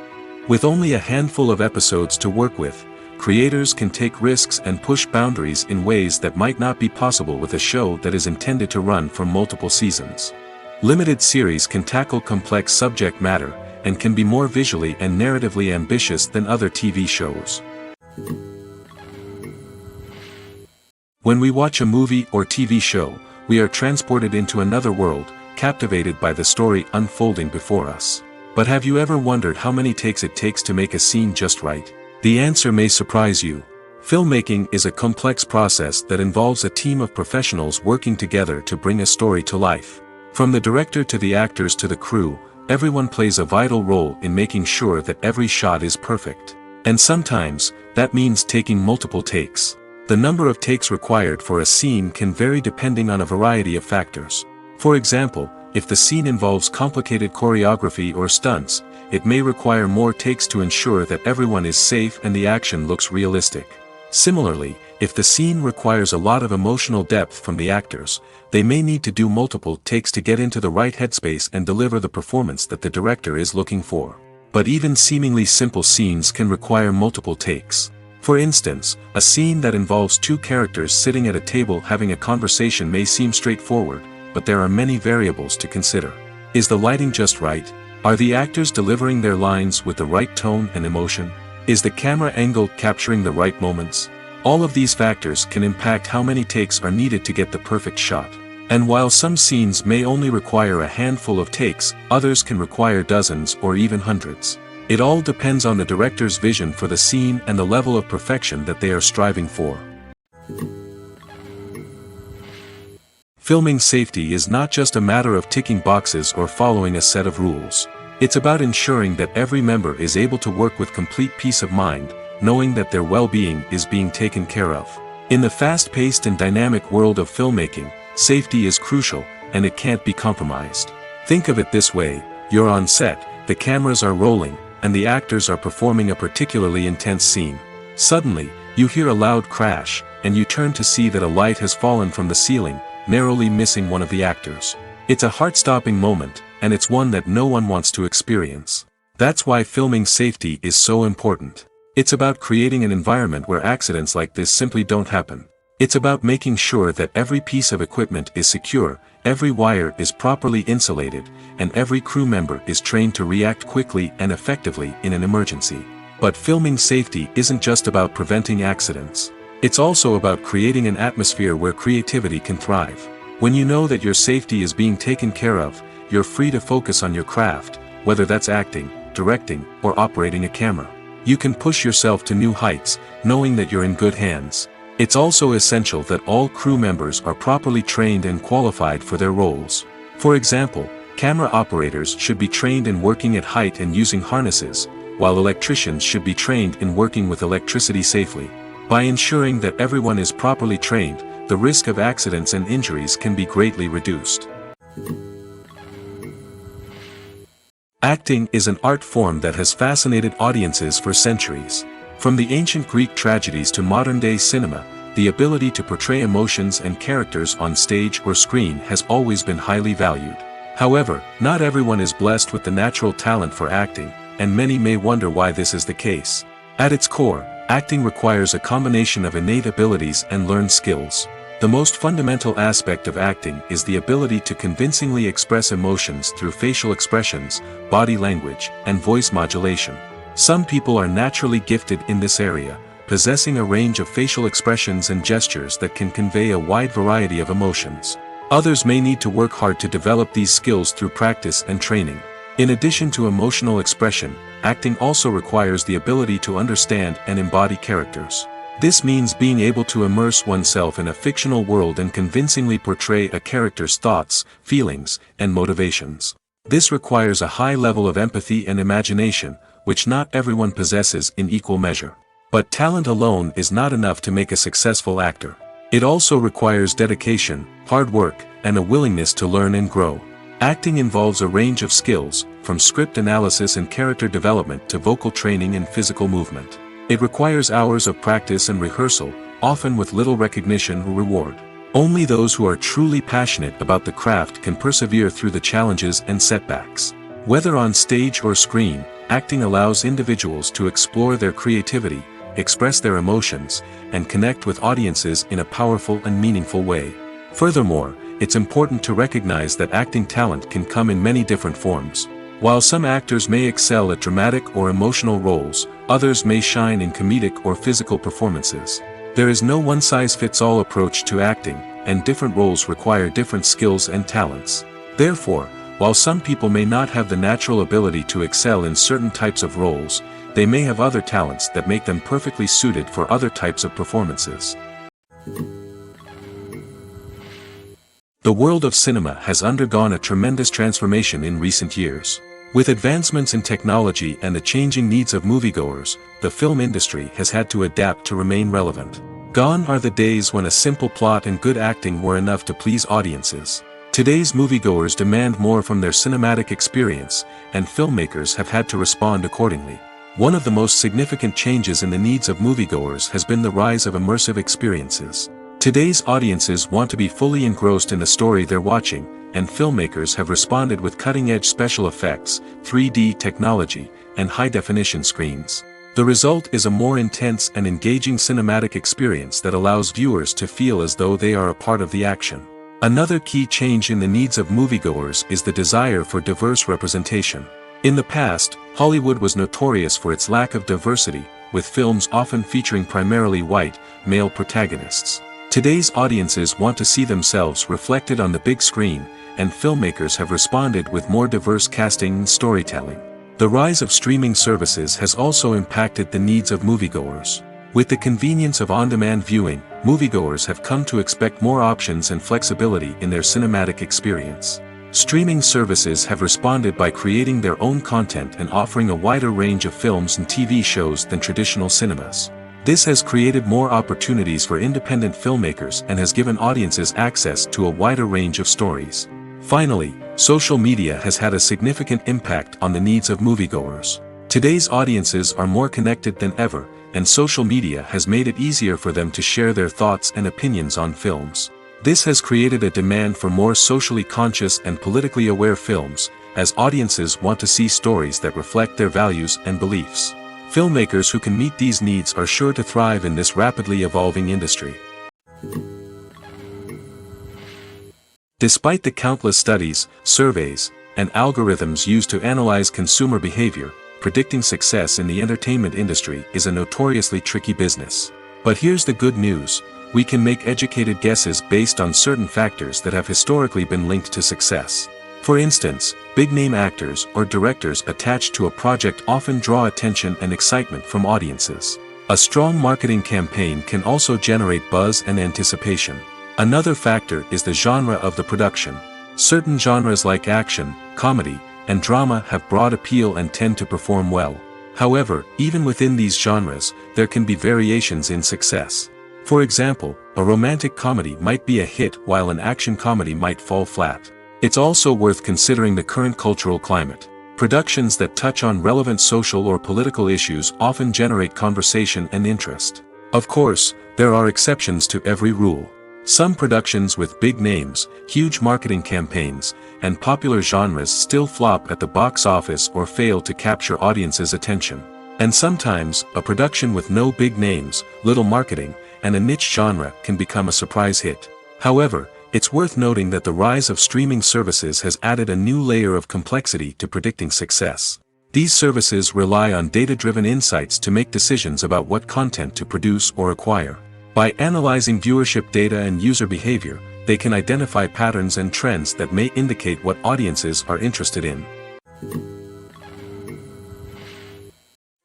With only a handful of episodes to work with, creators can take risks and push boundaries in ways that might not be possible with a show that is intended to run for multiple seasons. Limited series can tackle complex subject matter, and can be more visually and narratively ambitious than other TV shows. When we watch a movie or TV show, we are transported into another world, captivated by the story unfolding before us. But have you ever wondered how many takes it takes to make a scene just right? The answer may surprise you. Filmmaking is a complex process that involves a team of professionals working together to bring a story to life. From the director to the actors to the crew, everyone plays a vital role in making sure that every shot is perfect. And sometimes, that means taking multiple takes. The number of takes required for a scene can vary depending on a variety of factors. For example, if the scene involves complicated choreography or stunts, it may require more takes to ensure that everyone is safe and the action looks realistic. Similarly, if the scene requires a lot of emotional depth from the actors, they may need to do multiple takes to get into the right headspace and deliver the performance that the director is looking for. But even seemingly simple scenes can require multiple takes. For instance, a scene that involves two characters sitting at a table having a conversation may seem straightforward, but there are many variables to consider. Is the lighting just right? Are the actors delivering their lines with the right tone and emotion? Is the camera angle capturing the right moments? All of these factors can impact how many takes are needed to get the perfect shot. And while some scenes may only require a handful of takes, others can require dozens or even hundreds. It all depends on the director's vision for the scene and the level of perfection that they are striving for. Filming safety is not just a matter of ticking boxes or following a set of rules. It's about ensuring that every member is able to work with complete peace of mind, knowing that their well-being is being taken care of. In the fast-paced and dynamic world of filmmaking, safety is crucial, and it can't be compromised. Think of it this way: you're on set, the cameras are rolling, and the actors are performing a particularly intense scene. Suddenly, you hear a loud crash, and you turn to see that a light has fallen from the ceiling, narrowly missing one of the actors. It's a heart-stopping moment, and it's one that no one wants to experience. That's why filming safety is so important. It's about creating an environment where accidents like this simply don't happen. It's about making sure that every piece of equipment is secure, every wire is properly insulated, and every crew member is trained to react quickly and effectively in an emergency. But filming safety isn't just about preventing accidents. It's also about creating an atmosphere where creativity can thrive. When you know that your safety is being taken care of, you're free to focus on your craft, whether that's acting, directing, or operating a camera. You can push yourself to new heights, knowing that you're in good hands. It's also essential that all crew members are properly trained and qualified for their roles. For example, camera operators should be trained in working at height and using harnesses, while electricians should be trained in working with electricity safely. By ensuring that everyone is properly trained, the risk of accidents and injuries can be greatly reduced. Acting is an art form that has fascinated audiences for centuries. From the ancient Greek tragedies to modern-day cinema, the ability to portray emotions and characters on stage or screen has always been highly valued. However, not everyone is blessed with the natural talent for acting, and many may wonder why this is the case. At its core, acting requires a combination of innate abilities and learned skills. The most fundamental aspect of acting is the ability to convincingly express emotions through facial expressions, body language, and voice modulation. Some people are naturally gifted in this area, possessing a range of facial expressions and gestures that can convey a wide variety of emotions. Others may need to work hard to develop these skills through practice and training. In addition to emotional expression, acting also requires the ability to understand and embody characters. This means being able to immerse oneself in a fictional world and convincingly portray a character's thoughts, feelings, and motivations. This requires a high level of empathy and imagination, which not everyone possesses in equal measure. But talent alone is not enough to make a successful actor. It also requires dedication, hard work, and a willingness to learn and grow. Acting involves a range of skills, from script analysis and character development to vocal training and physical movement. It requires hours of practice and rehearsal, often with little recognition or reward. Only those who are truly passionate about the craft can persevere through the challenges and setbacks. Whether on stage or screen, acting allows individuals to explore their creativity, express their emotions, and connect with audiences in a powerful and meaningful way. Furthermore, it's important to recognize that acting talent can come in many different forms. While some actors may excel at dramatic or emotional roles, others may shine in comedic or physical performances. There is no one-size-fits-all approach to acting, and different roles require different skills and talents. Therefore, while some people may not have the natural ability to excel in certain types of roles, they may have other talents that make them perfectly suited for other types of performances. The world of cinema has undergone a tremendous transformation in recent years. With advancements in technology and the changing needs of moviegoers, the film industry has had to adapt to remain relevant. Gone are the days when a simple plot and good acting were enough to please audiences. Today's moviegoers demand more from their cinematic experience, and filmmakers have had to respond accordingly. One of the most significant changes in the needs of moviegoers has been the rise of immersive experiences. Today's audiences want to be fully engrossed in the story they're watching, and filmmakers have responded with cutting-edge special effects, 3D technology, and high-definition screens. The result is a more intense and engaging cinematic experience that allows viewers to feel as though they are a part of the action. Another key change in the needs of moviegoers is the desire for diverse representation. In the past, Hollywood was notorious for its lack of diversity, with films often featuring primarily white, male protagonists. Today's audiences want to see themselves reflected on the big screen, and filmmakers have responded with more diverse casting and storytelling. The rise of streaming services has also impacted the needs of moviegoers. With the convenience of on-demand viewing, moviegoers have come to expect more options and flexibility in their cinematic experience. Streaming services have responded by creating their own content and offering a wider range of films and TV shows than traditional cinemas. This has created more opportunities for independent filmmakers and has given audiences access to a wider range of stories. Finally, social media has had a significant impact on the needs of moviegoers. Today's audiences are more connected than ever, and social media has made it easier for them to share their thoughts and opinions on films. This has created a demand for more socially conscious and politically aware films, as audiences want to see stories that reflect their values and beliefs. Filmmakers who can meet these needs are sure to thrive in this rapidly evolving industry. Despite the countless studies, surveys, and algorithms used to analyze consumer behavior, predicting success in the entertainment industry is a notoriously tricky business. But here's the good news: we can make educated guesses based on certain factors that have historically been linked to success. For instance, big-name actors or directors attached to a project often draw attention and excitement from audiences. A strong marketing campaign can also generate buzz and anticipation. Another factor is the genre of the production. Certain genres like action, comedy, and drama have broad appeal and tend to perform well. However, even within these genres, there can be variations in success. For example, a romantic comedy might be a hit while an action comedy might fall flat. It's also worth considering the current cultural climate. Productions that touch on relevant social or political issues often generate conversation and interest. Of course, there are exceptions to every rule. Some productions with big names, huge marketing campaigns, and popular genres still flop at the box office or fail to capture audiences' attention. And sometimes, a production with no big names, little marketing, and a niche genre can become a surprise hit. However, it's worth noting that the rise of streaming services has added a new layer of complexity to predicting success. These services rely on data-driven insights to make decisions about what content to produce or acquire. By analyzing viewership data and user behavior, they can identify patterns and trends that may indicate what audiences are interested in.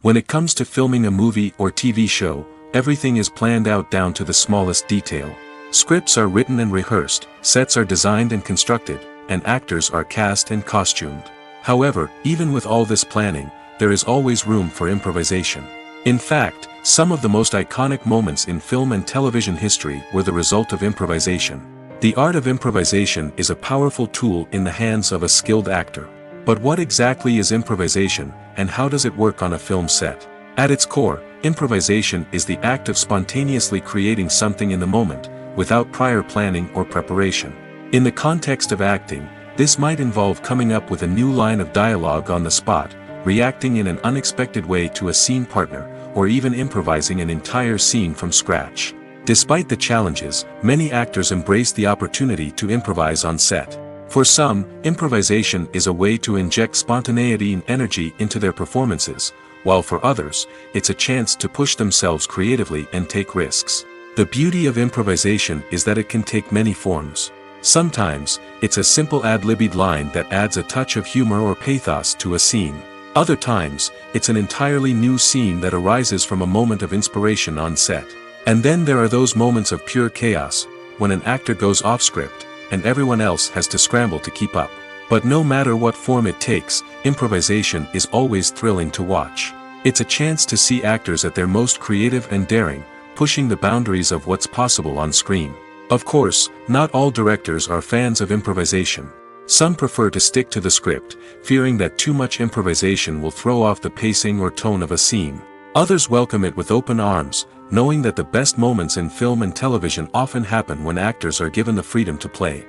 When it comes to filming a movie or TV show, everything is planned out down to the smallest detail. Scripts are written and rehearsed, sets are designed and constructed, and actors are cast and costumed. However, even with all this planning, there is always room for improvisation. In fact, some of the most iconic moments in film and television history were the result of improvisation. The art of improvisation is a powerful tool in the hands of a skilled actor. But what exactly is improvisation, and how does it work on a film set? At its core, improvisation is the act of spontaneously creating something in the moment, without prior planning or preparation. In the context of acting, this might involve coming up with a new line of dialogue on the spot, reacting in an unexpected way to a scene partner, or even improvising an entire scene from scratch. Despite the challenges, many actors embrace the opportunity to improvise on set. For some, improvisation is a way to inject spontaneity and energy into their performances, while for others, it's a chance to push themselves creatively and take risks. The beauty of improvisation is that it can take many forms. Sometimes, it's a simple ad-libbed line that adds a touch of humor or pathos to a scene. Other times, it's an entirely new scene that arises from a moment of inspiration on set. And then there are those moments of pure chaos, when an actor goes off script, and everyone else has to scramble to keep up. But no matter what form it takes, improvisation is always thrilling to watch. It's a chance to see actors at their most creative and daring, pushing the boundaries of what's possible on screen. Of course, not all directors are fans of improvisation. Some prefer to stick to the script, fearing that too much improvisation will throw off the pacing or tone of a scene. Others welcome it with open arms, knowing that the best moments in film and television often happen when actors are given the freedom to play.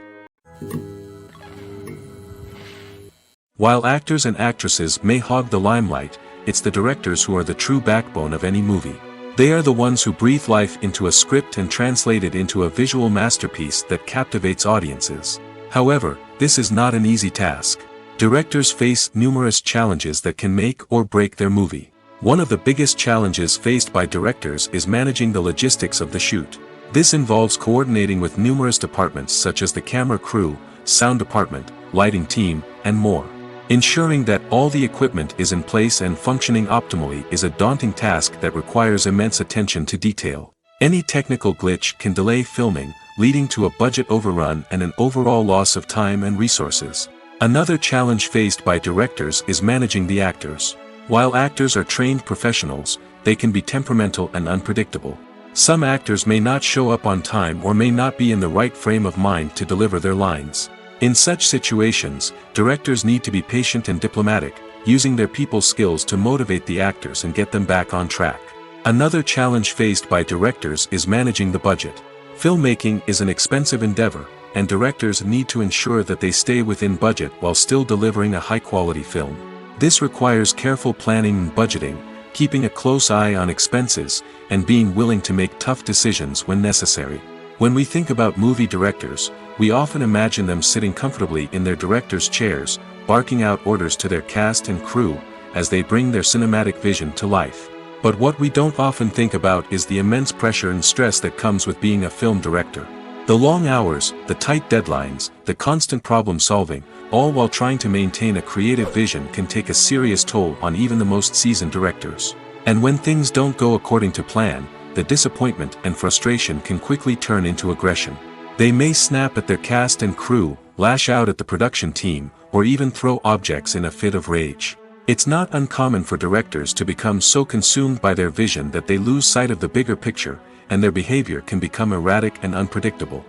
While actors and actresses may hog the limelight, it's the directors who are the true backbone of any movie. They are the ones who breathe life into a script and translate it into a visual masterpiece that captivates audiences. However, this is not an easy task. Directors face numerous challenges that can make or break their movie. One of the biggest challenges faced by directors is managing the logistics of the shoot. This involves coordinating with numerous departments such as the camera crew, sound department, lighting team, and more. Ensuring that all the equipment is in place and functioning optimally is a daunting task that requires immense attention to detail. Any technical glitch can delay filming, leading to a budget overrun and an overall loss of time and resources. Another challenge faced by directors is managing the actors. While actors are trained professionals, they can be temperamental and unpredictable. Some actors may not show up on time or may not be in the right frame of mind to deliver their lines. In such situations, directors need to be patient and diplomatic, using their people skills to motivate the actors and get them back on track. Another challenge faced by directors is managing the budget. Filmmaking is an expensive endeavor, and directors need to ensure that they stay within budget while still delivering a high-quality film. This requires careful planning and budgeting, keeping a close eye on expenses, and being willing to make tough decisions when necessary. When we think about movie directors, we often imagine them sitting comfortably in their director's chairs, barking out orders to their cast and crew, as they bring their cinematic vision to life. But what we don't often think about is the immense pressure and stress that comes with being a film director. The long hours, the tight deadlines, the constant problem solving, all while trying to maintain a creative vision can take a serious toll on even the most seasoned directors. And when things don't go according to plan, the disappointment and frustration can quickly turn into aggression. They may snap at their cast and crew, lash out at the production team, or even throw objects in a fit of rage. It's not uncommon for directors to become so consumed by their vision that they lose sight of the bigger picture, and their behavior can become erratic and unpredictable.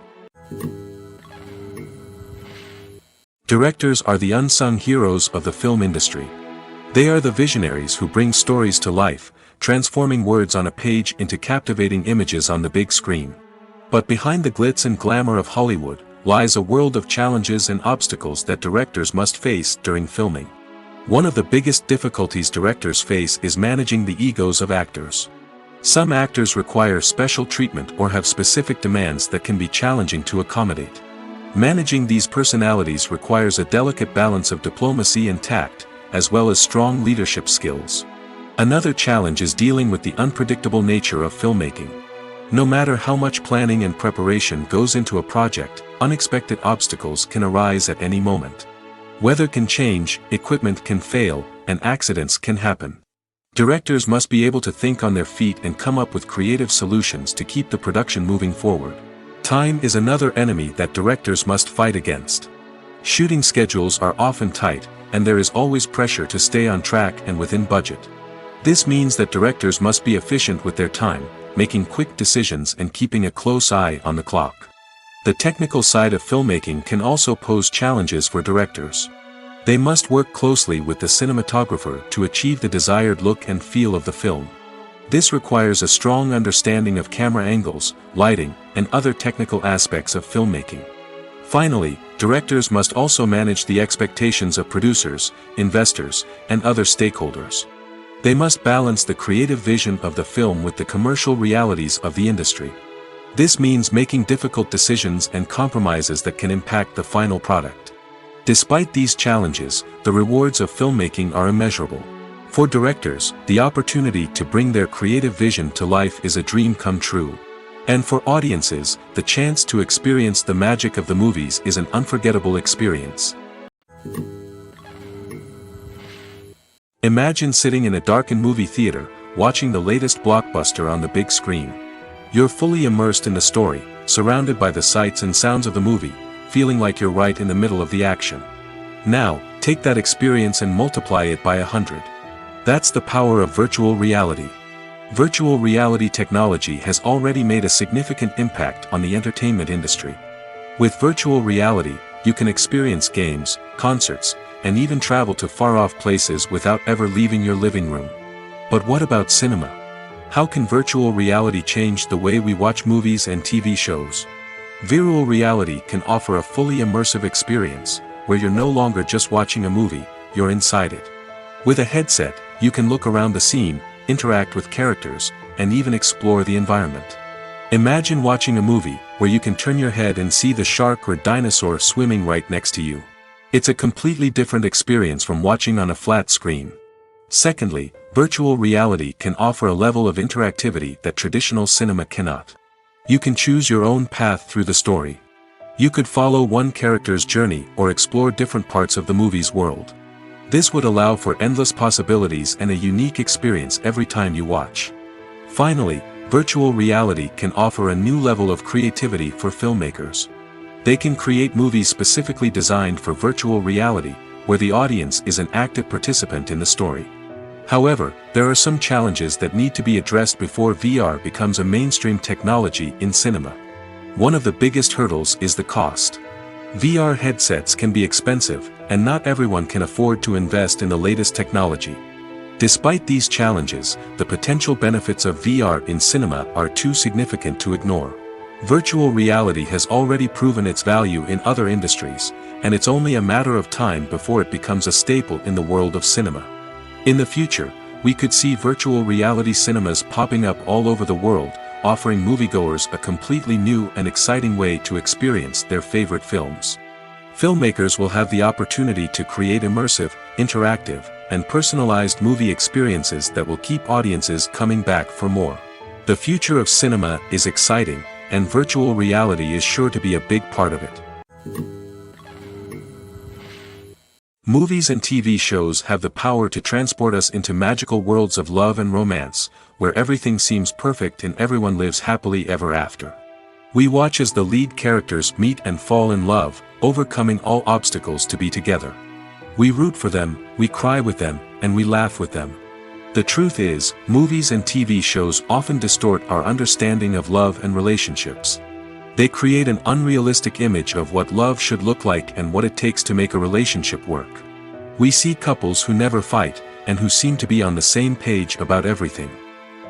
Directors are the unsung heroes of the film industry. They are the visionaries who bring stories to life, transforming words on a page into captivating images on the big screen. But behind the glitz and glamour of Hollywood, lies a world of challenges and obstacles that directors must face during filming. One of the biggest difficulties directors face is managing the egos of actors. Some actors require special treatment or have specific demands that can be challenging to accommodate. Managing these personalities requires a delicate balance of diplomacy and tact, as well as strong leadership skills. Another challenge is dealing with the unpredictable nature of filmmaking. No matter how much planning and preparation goes into a project, unexpected obstacles can arise at any moment. Weather can change, equipment can fail, and accidents can happen. Directors must be able to think on their feet and come up with creative solutions to keep the production moving forward. Time is another enemy that directors must fight against. Shooting schedules are often tight, and there is always pressure to stay on track and within budget. This means that directors must be efficient with their time, making quick decisions and keeping a close eye on the clock. The technical side of filmmaking can also pose challenges for directors. They must work closely with the cinematographer to achieve the desired look and feel of the film. This requires a strong understanding of camera angles, lighting, and other technical aspects of filmmaking. Finally, directors must also manage the expectations of producers, investors, and other stakeholders. They must balance the creative vision of the film with the commercial realities of the industry. This means making difficult decisions and compromises that can impact the final product. Despite these challenges, the rewards of filmmaking are immeasurable. For directors, the opportunity to bring their creative vision to life is a dream come true. And for audiences, the chance to experience the magic of the movies is an unforgettable experience. Imagine sitting in a darkened movie theater, watching the latest blockbuster on the big screen. You're fully immersed in the story, surrounded by the sights and sounds of the movie, feeling like you're right in the middle of the action. Now, take that experience and multiply it by 100. That's the power of virtual reality. Virtual reality technology has already made a significant impact on the entertainment industry. With virtual reality, you can experience games, concerts, and even travel to far-off places without ever leaving your living room. But what about cinema? How can virtual reality change the way we watch movies and TV shows? Virtual reality can offer a fully immersive experience, where you're no longer just watching a movie, you're inside it. With a headset, you can look around the scene, interact with characters, and even explore the environment. Imagine watching a movie, where you can turn your head and see the shark or dinosaur swimming right next to you. It's a completely different experience from watching on a flat screen. Secondly, virtual reality can offer a level of interactivity that traditional cinema cannot. You can choose your own path through the story. You could follow one character's journey or explore different parts of the movie's world. This would allow for endless possibilities and a unique experience every time you watch. Finally, virtual reality can offer a new level of creativity for filmmakers. They can create movies specifically designed for virtual reality, where the audience is an active participant in the story. However, there are some challenges that need to be addressed before VR becomes a mainstream technology in cinema. One of the biggest hurdles is the cost. VR headsets can be expensive, and not everyone can afford to invest in the latest technology. Despite these challenges, the potential benefits of VR in cinema are too significant to ignore. Virtual reality has already proven its value in other industries, and it's only a matter of time before it becomes a staple in the world of cinema. In the future, we could see virtual reality cinemas popping up all over the world, offering moviegoers a completely new and exciting way to experience their favorite films. Filmmakers will have the opportunity to create immersive, interactive, and personalized movie experiences that will keep audiences coming back for more. The future of cinema is exciting, and virtual reality is sure to be a big part of it. Movies and TV shows have the power to transport us into magical worlds of love and romance, where everything seems perfect and everyone lives happily ever after. We watch as the lead characters meet and fall in love, overcoming all obstacles to be together. We root for them, we cry with them, and we laugh with them. The truth is, movies and TV shows often distort our understanding of love and relationships. They create an unrealistic image of what love should look like and what it takes to make a relationship work. We see couples who never fight, and who seem to be on the same page about everything.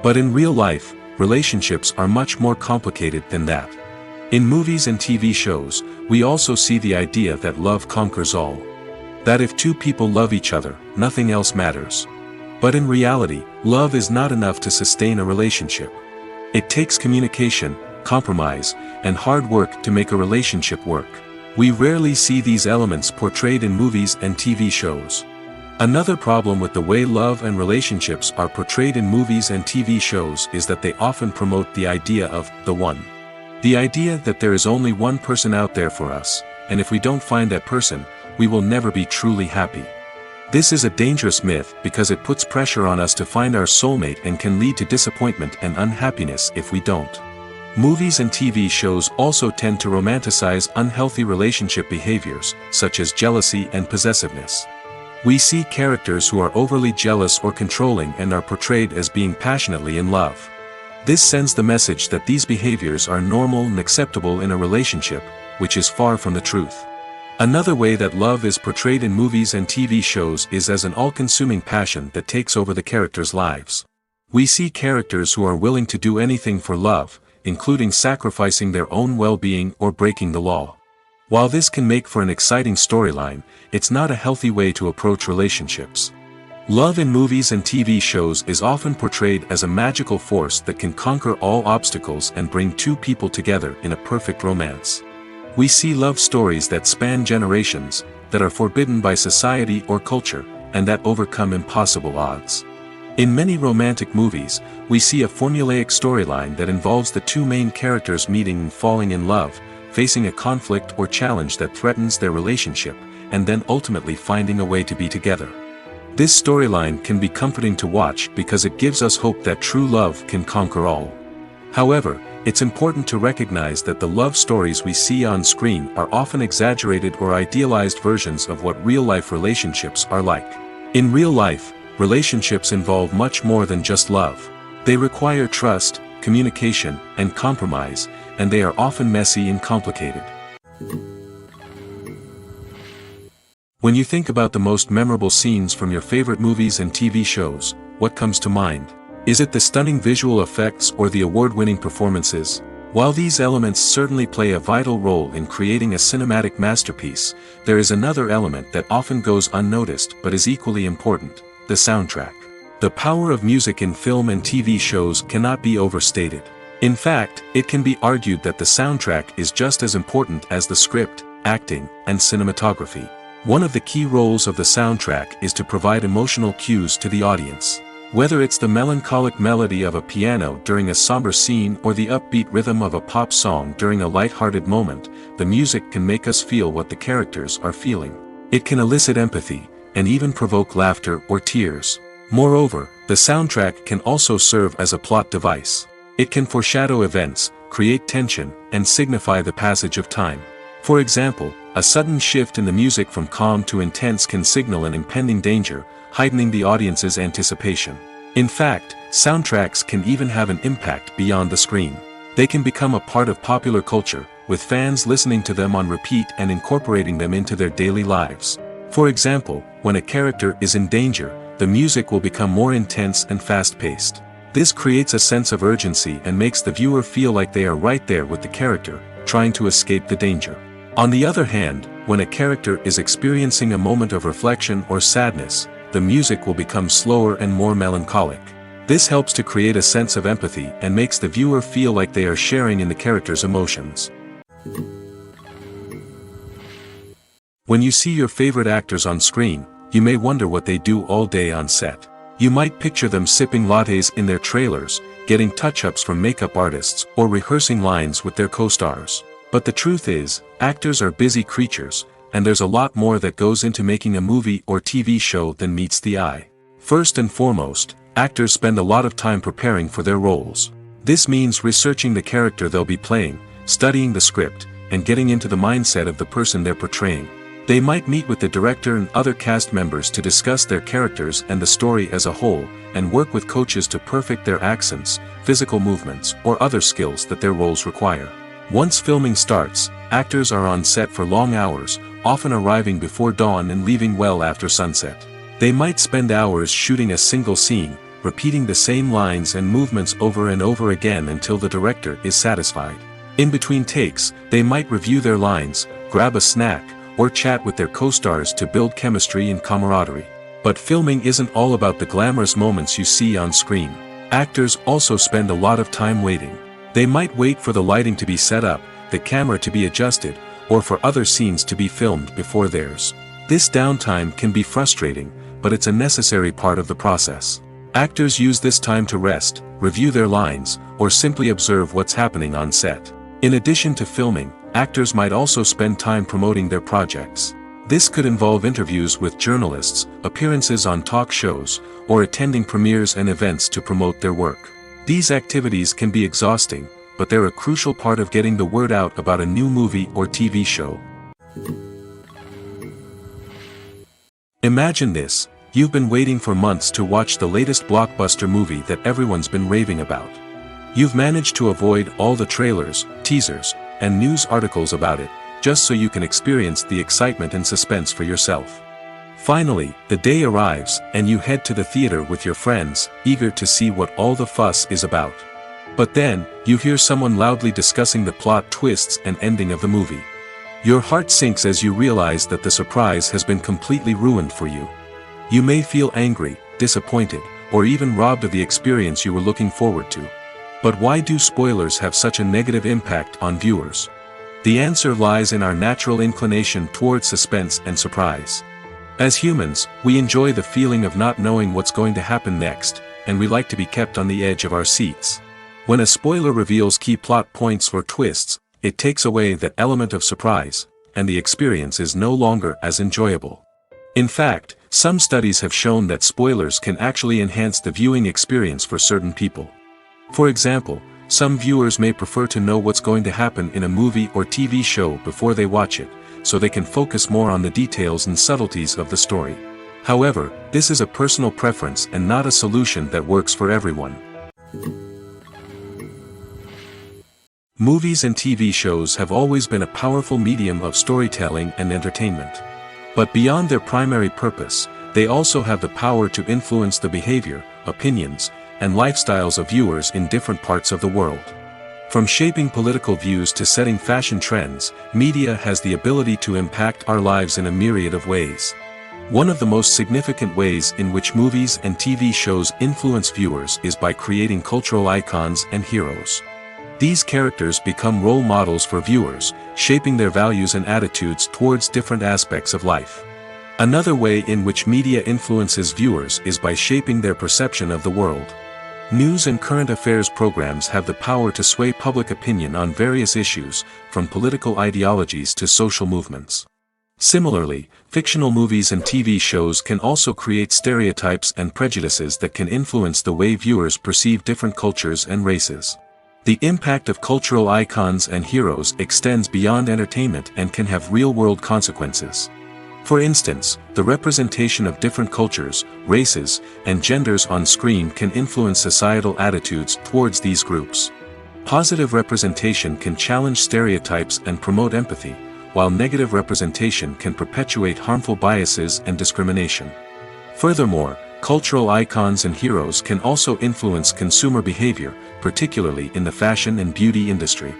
But in real life, relationships are much more complicated than that. In movies and TV shows, we also see the idea that love conquers all. That if two people love each other, nothing else matters. But in reality, love is not enough to sustain a relationship. It takes communication, compromise, and hard work to make a relationship work. We rarely see these elements portrayed in movies and TV shows. Another problem with the way love and relationships are portrayed in movies and TV shows is that they often promote the idea of the one. The idea that there is only one person out there for us, and if we don't find that person, we will never be truly happy. This is a dangerous myth because it puts pressure on us to find our soulmate and can lead to disappointment and unhappiness if we don't. Movies and TV shows also tend to romanticize unhealthy relationship behaviors, such as jealousy and possessiveness. We see characters who are overly jealous or controlling and are portrayed as being passionately in love. This sends the message that these behaviors are normal and acceptable in a relationship, which is far from the truth. Another way that love is portrayed in movies and TV shows is as an all-consuming passion that takes over the characters' lives. We see characters who are willing to do anything for love, including sacrificing their own well-being or breaking the law. While this can make for an exciting storyline, it's not a healthy way to approach relationships. Love in movies and TV shows is often portrayed as a magical force that can conquer all obstacles and bring two people together in a perfect romance. We see love stories that span generations, that are forbidden by society or culture, and that overcome impossible odds. In many romantic movies, we see a formulaic storyline that involves the two main characters meeting and falling in love, facing a conflict or challenge that threatens their relationship, and then ultimately finding a way to be together. This storyline can be comforting to watch because it gives us hope that true love can conquer all. However, it's important to recognize that the love stories we see on screen are often exaggerated or idealized versions of what real-life relationships are like. In real life, relationships involve much more than just love. They require trust, communication, and compromise, and they are often messy and complicated. When you think about the most memorable scenes from your favorite movies and TV shows, what comes to mind? Is it the stunning visual effects or the award-winning performances? While these elements certainly play a vital role in creating a cinematic masterpiece, there is another element that often goes unnoticed but is equally important: the soundtrack. The power of music in film and TV shows cannot be overstated. In fact, it can be argued that the soundtrack is just as important as the script, acting, and cinematography. One of the key roles of the soundtrack is to provide emotional cues to the audience. Whether it's the melancholic melody of a piano during a somber scene or the upbeat rhythm of a pop song during a light-hearted moment, the music can make us feel what the characters are feeling. It can elicit empathy, and even provoke laughter or tears. Moreover, the soundtrack can also serve as a plot device. It can foreshadow events, create tension, and signify the passage of time. For example, a sudden shift in the music from calm to intense can signal an impending danger, heightening the audience's anticipation. In fact, soundtracks can even have an impact beyond the screen. They can become a part of popular culture, with fans listening to them on repeat and incorporating them into their daily lives. For example, when a character is in danger, the music will become more intense and fast-paced. This creates a sense of urgency and makes the viewer feel like they are right there with the character, trying to escape the danger. On the other hand, when a character is experiencing a moment of reflection or sadness, the music will become slower and more melancholic. This helps to create a sense of empathy and makes the viewer feel like they are sharing in the character's emotions. When you see your favorite actors on screen, you may wonder what they do all day on set. You might picture them sipping lattes in their trailers, getting touch-ups from makeup artists, or rehearsing lines with their co-stars. But the truth is, actors are busy creatures, and there's a lot more that goes into making a movie or TV show than meets the eye. First and foremost, actors spend a lot of time preparing for their roles. This means researching the character they'll be playing, studying the script, and getting into the mindset of the person they're portraying. They might meet with the director and other cast members to discuss their characters and the story as a whole, and work with coaches to perfect their accents, physical movements, or other skills that their roles require. Once filming starts, actors are on set for long hours, often arriving before dawn and leaving well after sunset. They might spend hours shooting a single scene, repeating the same lines and movements over and over again until the director is satisfied. In between takes, they might review their lines, grab a snack, or chat with their co-stars to build chemistry and camaraderie. But filming isn't all about the glamorous moments you see on screen. Actors also spend a lot of time waiting. They might wait for the lighting to be set up, the camera to be adjusted, or for other scenes to be filmed before theirs. This downtime can be frustrating, but it's a necessary part of the process. Actors use this time to rest, review their lines, or simply observe what's happening on set. In addition to filming, actors might also spend time promoting their projects. This could involve interviews with journalists, appearances on talk shows, or attending premieres and events to promote their work. These activities can be exhausting, but they're a crucial part of getting the word out about a new movie or TV show. Imagine this: you've been waiting for months to watch the latest blockbuster movie that everyone's been raving about. You've managed to avoid all the trailers, teasers, and news articles about it, just so you can experience the excitement and suspense for yourself. Finally, the day arrives, and you head to the theater with your friends, eager to see what all the fuss is about. But then, you hear someone loudly discussing the plot twists and ending of the movie. Your heart sinks as you realize that the surprise has been completely ruined for you. You may feel angry, disappointed, or even robbed of the experience you were looking forward to. But why do spoilers have such a negative impact on viewers? The answer lies in our natural inclination towards suspense and surprise. As humans, we enjoy the feeling of not knowing what's going to happen next, and we like to be kept on the edge of our seats. When a spoiler reveals key plot points or twists, it takes away that element of surprise, and the experience is no longer as enjoyable. In fact, some studies have shown that spoilers can actually enhance the viewing experience for certain people. For example, some viewers may prefer to know what's going to happen in a movie or TV show before they watch it, so they can focus more on the details and subtleties of the story. However, this is a personal preference and not a solution that works for everyone. Movies and TV shows have always been a powerful medium of storytelling and entertainment. But beyond their primary purpose, they also have the power to influence the behavior, opinions, and lifestyles of viewers in different parts of the world. From shaping political views to setting fashion trends, media has the ability to impact our lives in a myriad of ways. One of the most significant ways in which movies and TV shows influence viewers is by creating cultural icons and heroes. These characters become role models for viewers, shaping their values and attitudes towards different aspects of life. Another way in which media influences viewers is by shaping their perception of the world. News and current affairs programs have the power to sway public opinion on various issues, from political ideologies to social movements. Similarly, fictional movies and TV shows can also create stereotypes and prejudices that can influence the way viewers perceive different cultures and races. The impact of cultural icons and heroes extends beyond entertainment and can have real-world consequences. For instance, the representation of different cultures, races, and genders on screen can influence societal attitudes towards these groups. Positive representation can challenge stereotypes and promote empathy, while negative representation can perpetuate harmful biases and discrimination. Furthermore, cultural icons and heroes can also influence consumer behavior, particularly in the fashion and beauty industry.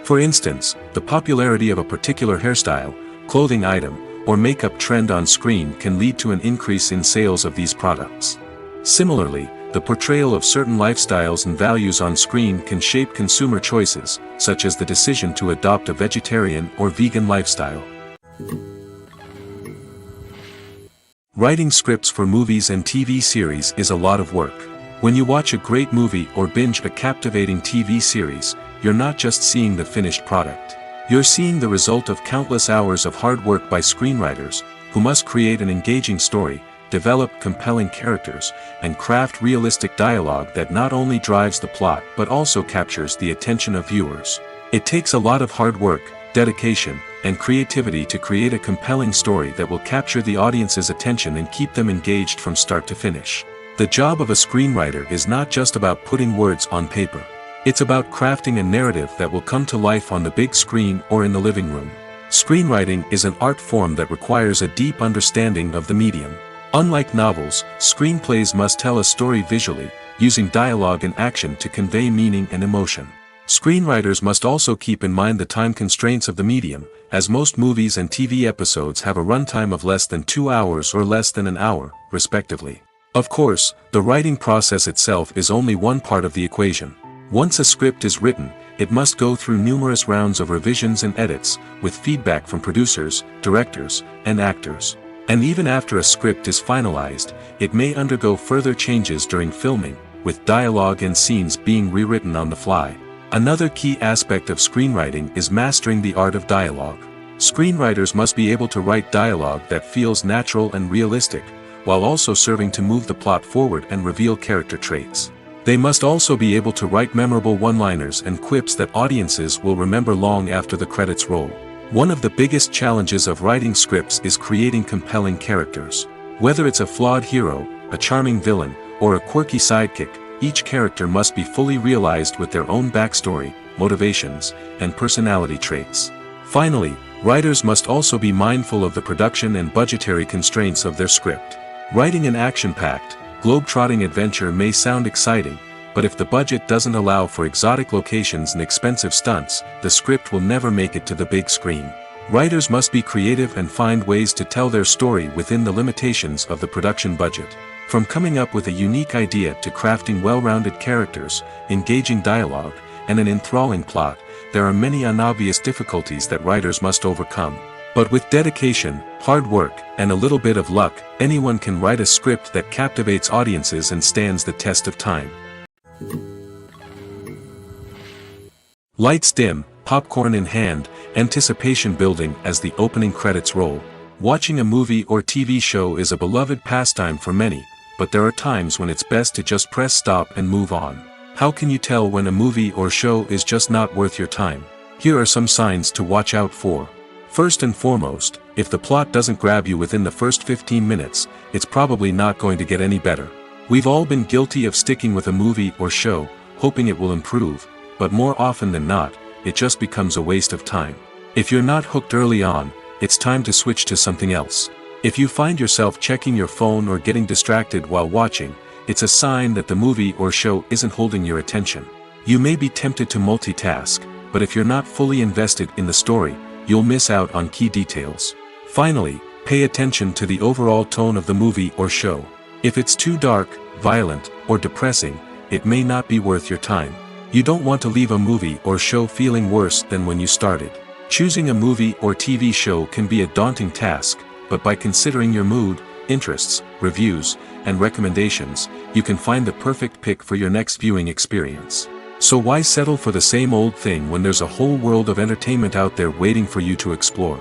For instance, the popularity of a particular hairstyle, clothing item, or makeup trend on screen can lead to an increase in sales of these products. Similarly, the portrayal of certain lifestyles and values on screen can shape consumer choices, such as the decision to adopt a vegetarian or vegan lifestyle. Writing scripts for movies and TV series is a lot of work. When you watch a great movie or binge a captivating TV series, you're not just seeing the finished product. You're seeing the result of countless hours of hard work by screenwriters, who must create an engaging story, develop compelling characters, and craft realistic dialogue that not only drives the plot but also captures the attention of viewers. It takes a lot of hard work, dedication, and creativity to create a compelling story that will capture the audience's attention and keep them engaged from start to finish. The job of a screenwriter is not just about putting words on paper. It's about crafting a narrative that will come to life on the big screen or in the living room. Screenwriting is an art form that requires a deep understanding of the medium. Unlike novels, screenplays must tell a story visually, using dialogue and action to convey meaning and emotion. Screenwriters must also keep in mind the time constraints of the medium, as most movies and TV episodes have a runtime of less than 2 hours or less than an hour, respectively. Of course, the writing process itself is only one part of the equation. Once a script is written, it must go through numerous rounds of revisions and edits, with feedback from producers, directors, and actors. And even after a script is finalized, it may undergo further changes during filming, with dialogue and scenes being rewritten on the fly. Another key aspect of screenwriting is mastering the art of dialogue. Screenwriters must be able to write dialogue that feels natural and realistic, while also serving to move the plot forward and reveal character traits. They must also be able to write memorable one-liners and quips that audiences will remember long after the credits roll. One of the biggest challenges of writing scripts is creating compelling characters. Whether it's a flawed hero, a charming villain, or a quirky sidekick, each character must be fully realized with their own backstory, motivations, and personality traits. Finally, writers must also be mindful of the production and budgetary constraints of their script. Writing an action-packed, globe-trotting adventure may sound exciting, but if the budget doesn't allow for exotic locations and expensive stunts, the script will never make it to the big screen. Writers must be creative and find ways to tell their story within the limitations of the production budget. From coming up with a unique idea to crafting well-rounded characters, engaging dialogue, and an enthralling plot, there are many unobvious difficulties that writers must overcome. But with dedication, hard work, and a little bit of luck, anyone can write a script that captivates audiences and stands the test of time. Lights dim, popcorn in hand, anticipation building as the opening credits roll. Watching a movie or TV show is a beloved pastime for many, but there are times when it's best to just press stop and move on. How can you tell when a movie or show is just not worth your time? Here are some signs to watch out for. First and foremost, if the plot doesn't grab you within the first 15 minutes, it's probably not going to get any better. We've all been guilty of sticking with a movie or show, hoping it will improve, but more often than not, it just becomes a waste of time. If you're not hooked early on, it's time to switch to something else. If you find yourself checking your phone or getting distracted while watching, it's a sign that the movie or show isn't holding your attention. You may be tempted to multitask, but if you're not fully invested in the story, you'll miss out on key details. Finally, pay attention to the overall tone of the movie or show. If it's too dark, violent, or depressing, it may not be worth your time. You don't want to leave a movie or show feeling worse than when you started. Choosing a movie or TV show can be a daunting task, but by considering your mood, interests, reviews, and recommendations, you can find the perfect pick for your next viewing experience. So why settle for the same old thing when there's a whole world of entertainment out there waiting for you to explore?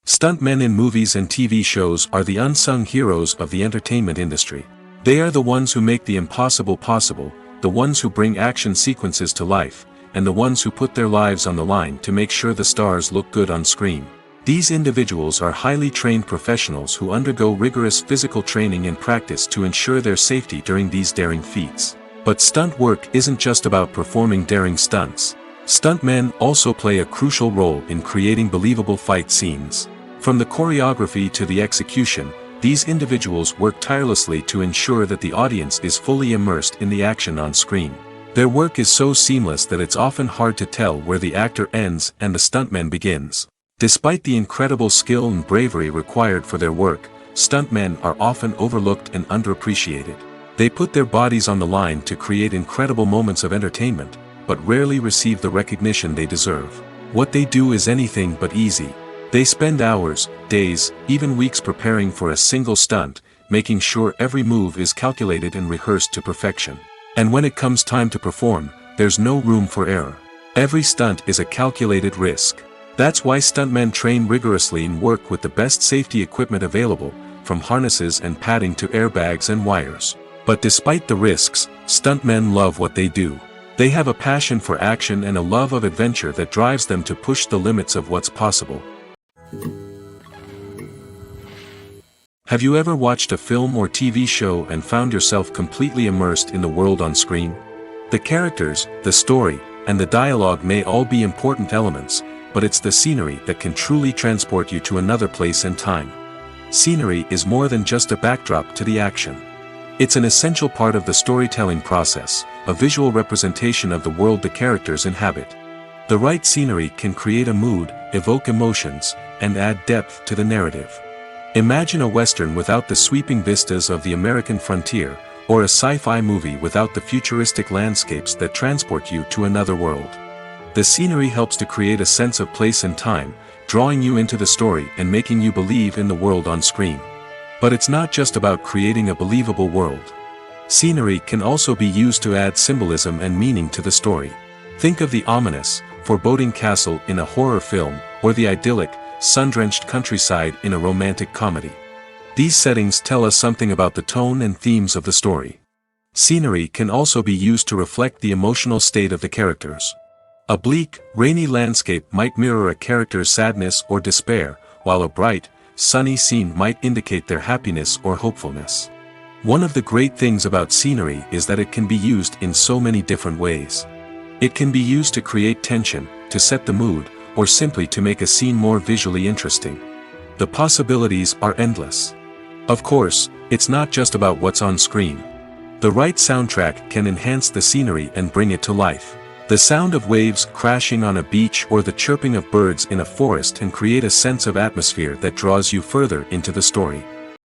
Stuntmen in movies and TV shows are the unsung heroes of the entertainment industry. They are the ones who make the impossible possible, the ones who bring action sequences to life, and the ones who put their lives on the line to make sure the stars look good on screen. These individuals are highly trained professionals who undergo rigorous physical training and practice to ensure their safety during these daring feats. But stunt work isn't just about performing daring stunts. Stuntmen also play a crucial role in creating believable fight scenes. From the choreography to the execution, these individuals work tirelessly to ensure that the audience is fully immersed in the action on screen. Their work is so seamless that it's often hard to tell where the actor ends and the stuntman begins. Despite the incredible skill and bravery required for their work, stuntmen are often overlooked and underappreciated. They put their bodies on the line to create incredible moments of entertainment, but rarely receive the recognition they deserve. What they do is anything but easy. They spend hours, days, even weeks preparing for a single stunt, making sure every move is calculated and rehearsed to perfection. And when it comes time to perform, there's no room for error. Every stunt is a calculated risk. That's why stuntmen train rigorously and work with the best safety equipment available, from harnesses and padding to airbags and wires. But despite the risks, stuntmen love what they do. They have a passion for action and a love of adventure that drives them to push the limits of what's possible. Have you ever watched a film or TV show and found yourself completely immersed in the world on screen? The characters, the story, and the dialogue may all be important elements, but it's the scenery that can truly transport you to another place and time. Scenery is more than just a backdrop to the action. It's an essential part of the storytelling process, a visual representation of the world the characters inhabit. The right scenery can create a mood, evoke emotions, and add depth to the narrative. Imagine a Western without the sweeping vistas of the American frontier, or a sci-fi movie without the futuristic landscapes that transport you to another world. The scenery helps to create a sense of place and time, drawing you into the story and making you believe in the world on screen. But it's not just about creating a believable world. Scenery can also be used to add symbolism and meaning to the story. Think of the ominous, foreboding castle in a horror film, or the idyllic, sun-drenched countryside in a romantic comedy. These settings tell us something about the tone and themes of the story. Scenery can also be used to reflect the emotional state of the characters. A bleak, rainy landscape might mirror a character's sadness or despair, while a bright, sunny scene might indicate their happiness or hopefulness. One of the great things about scenery is that it can be used in so many different ways. It can be used to create tension, to set the mood, or simply to make a scene more visually interesting. The possibilities are endless. Of course, it's not just about what's on screen. The right soundtrack can enhance the scenery and bring it to life. The sound of waves crashing on a beach or the chirping of birds in a forest can create a sense of atmosphere that draws you further into the story.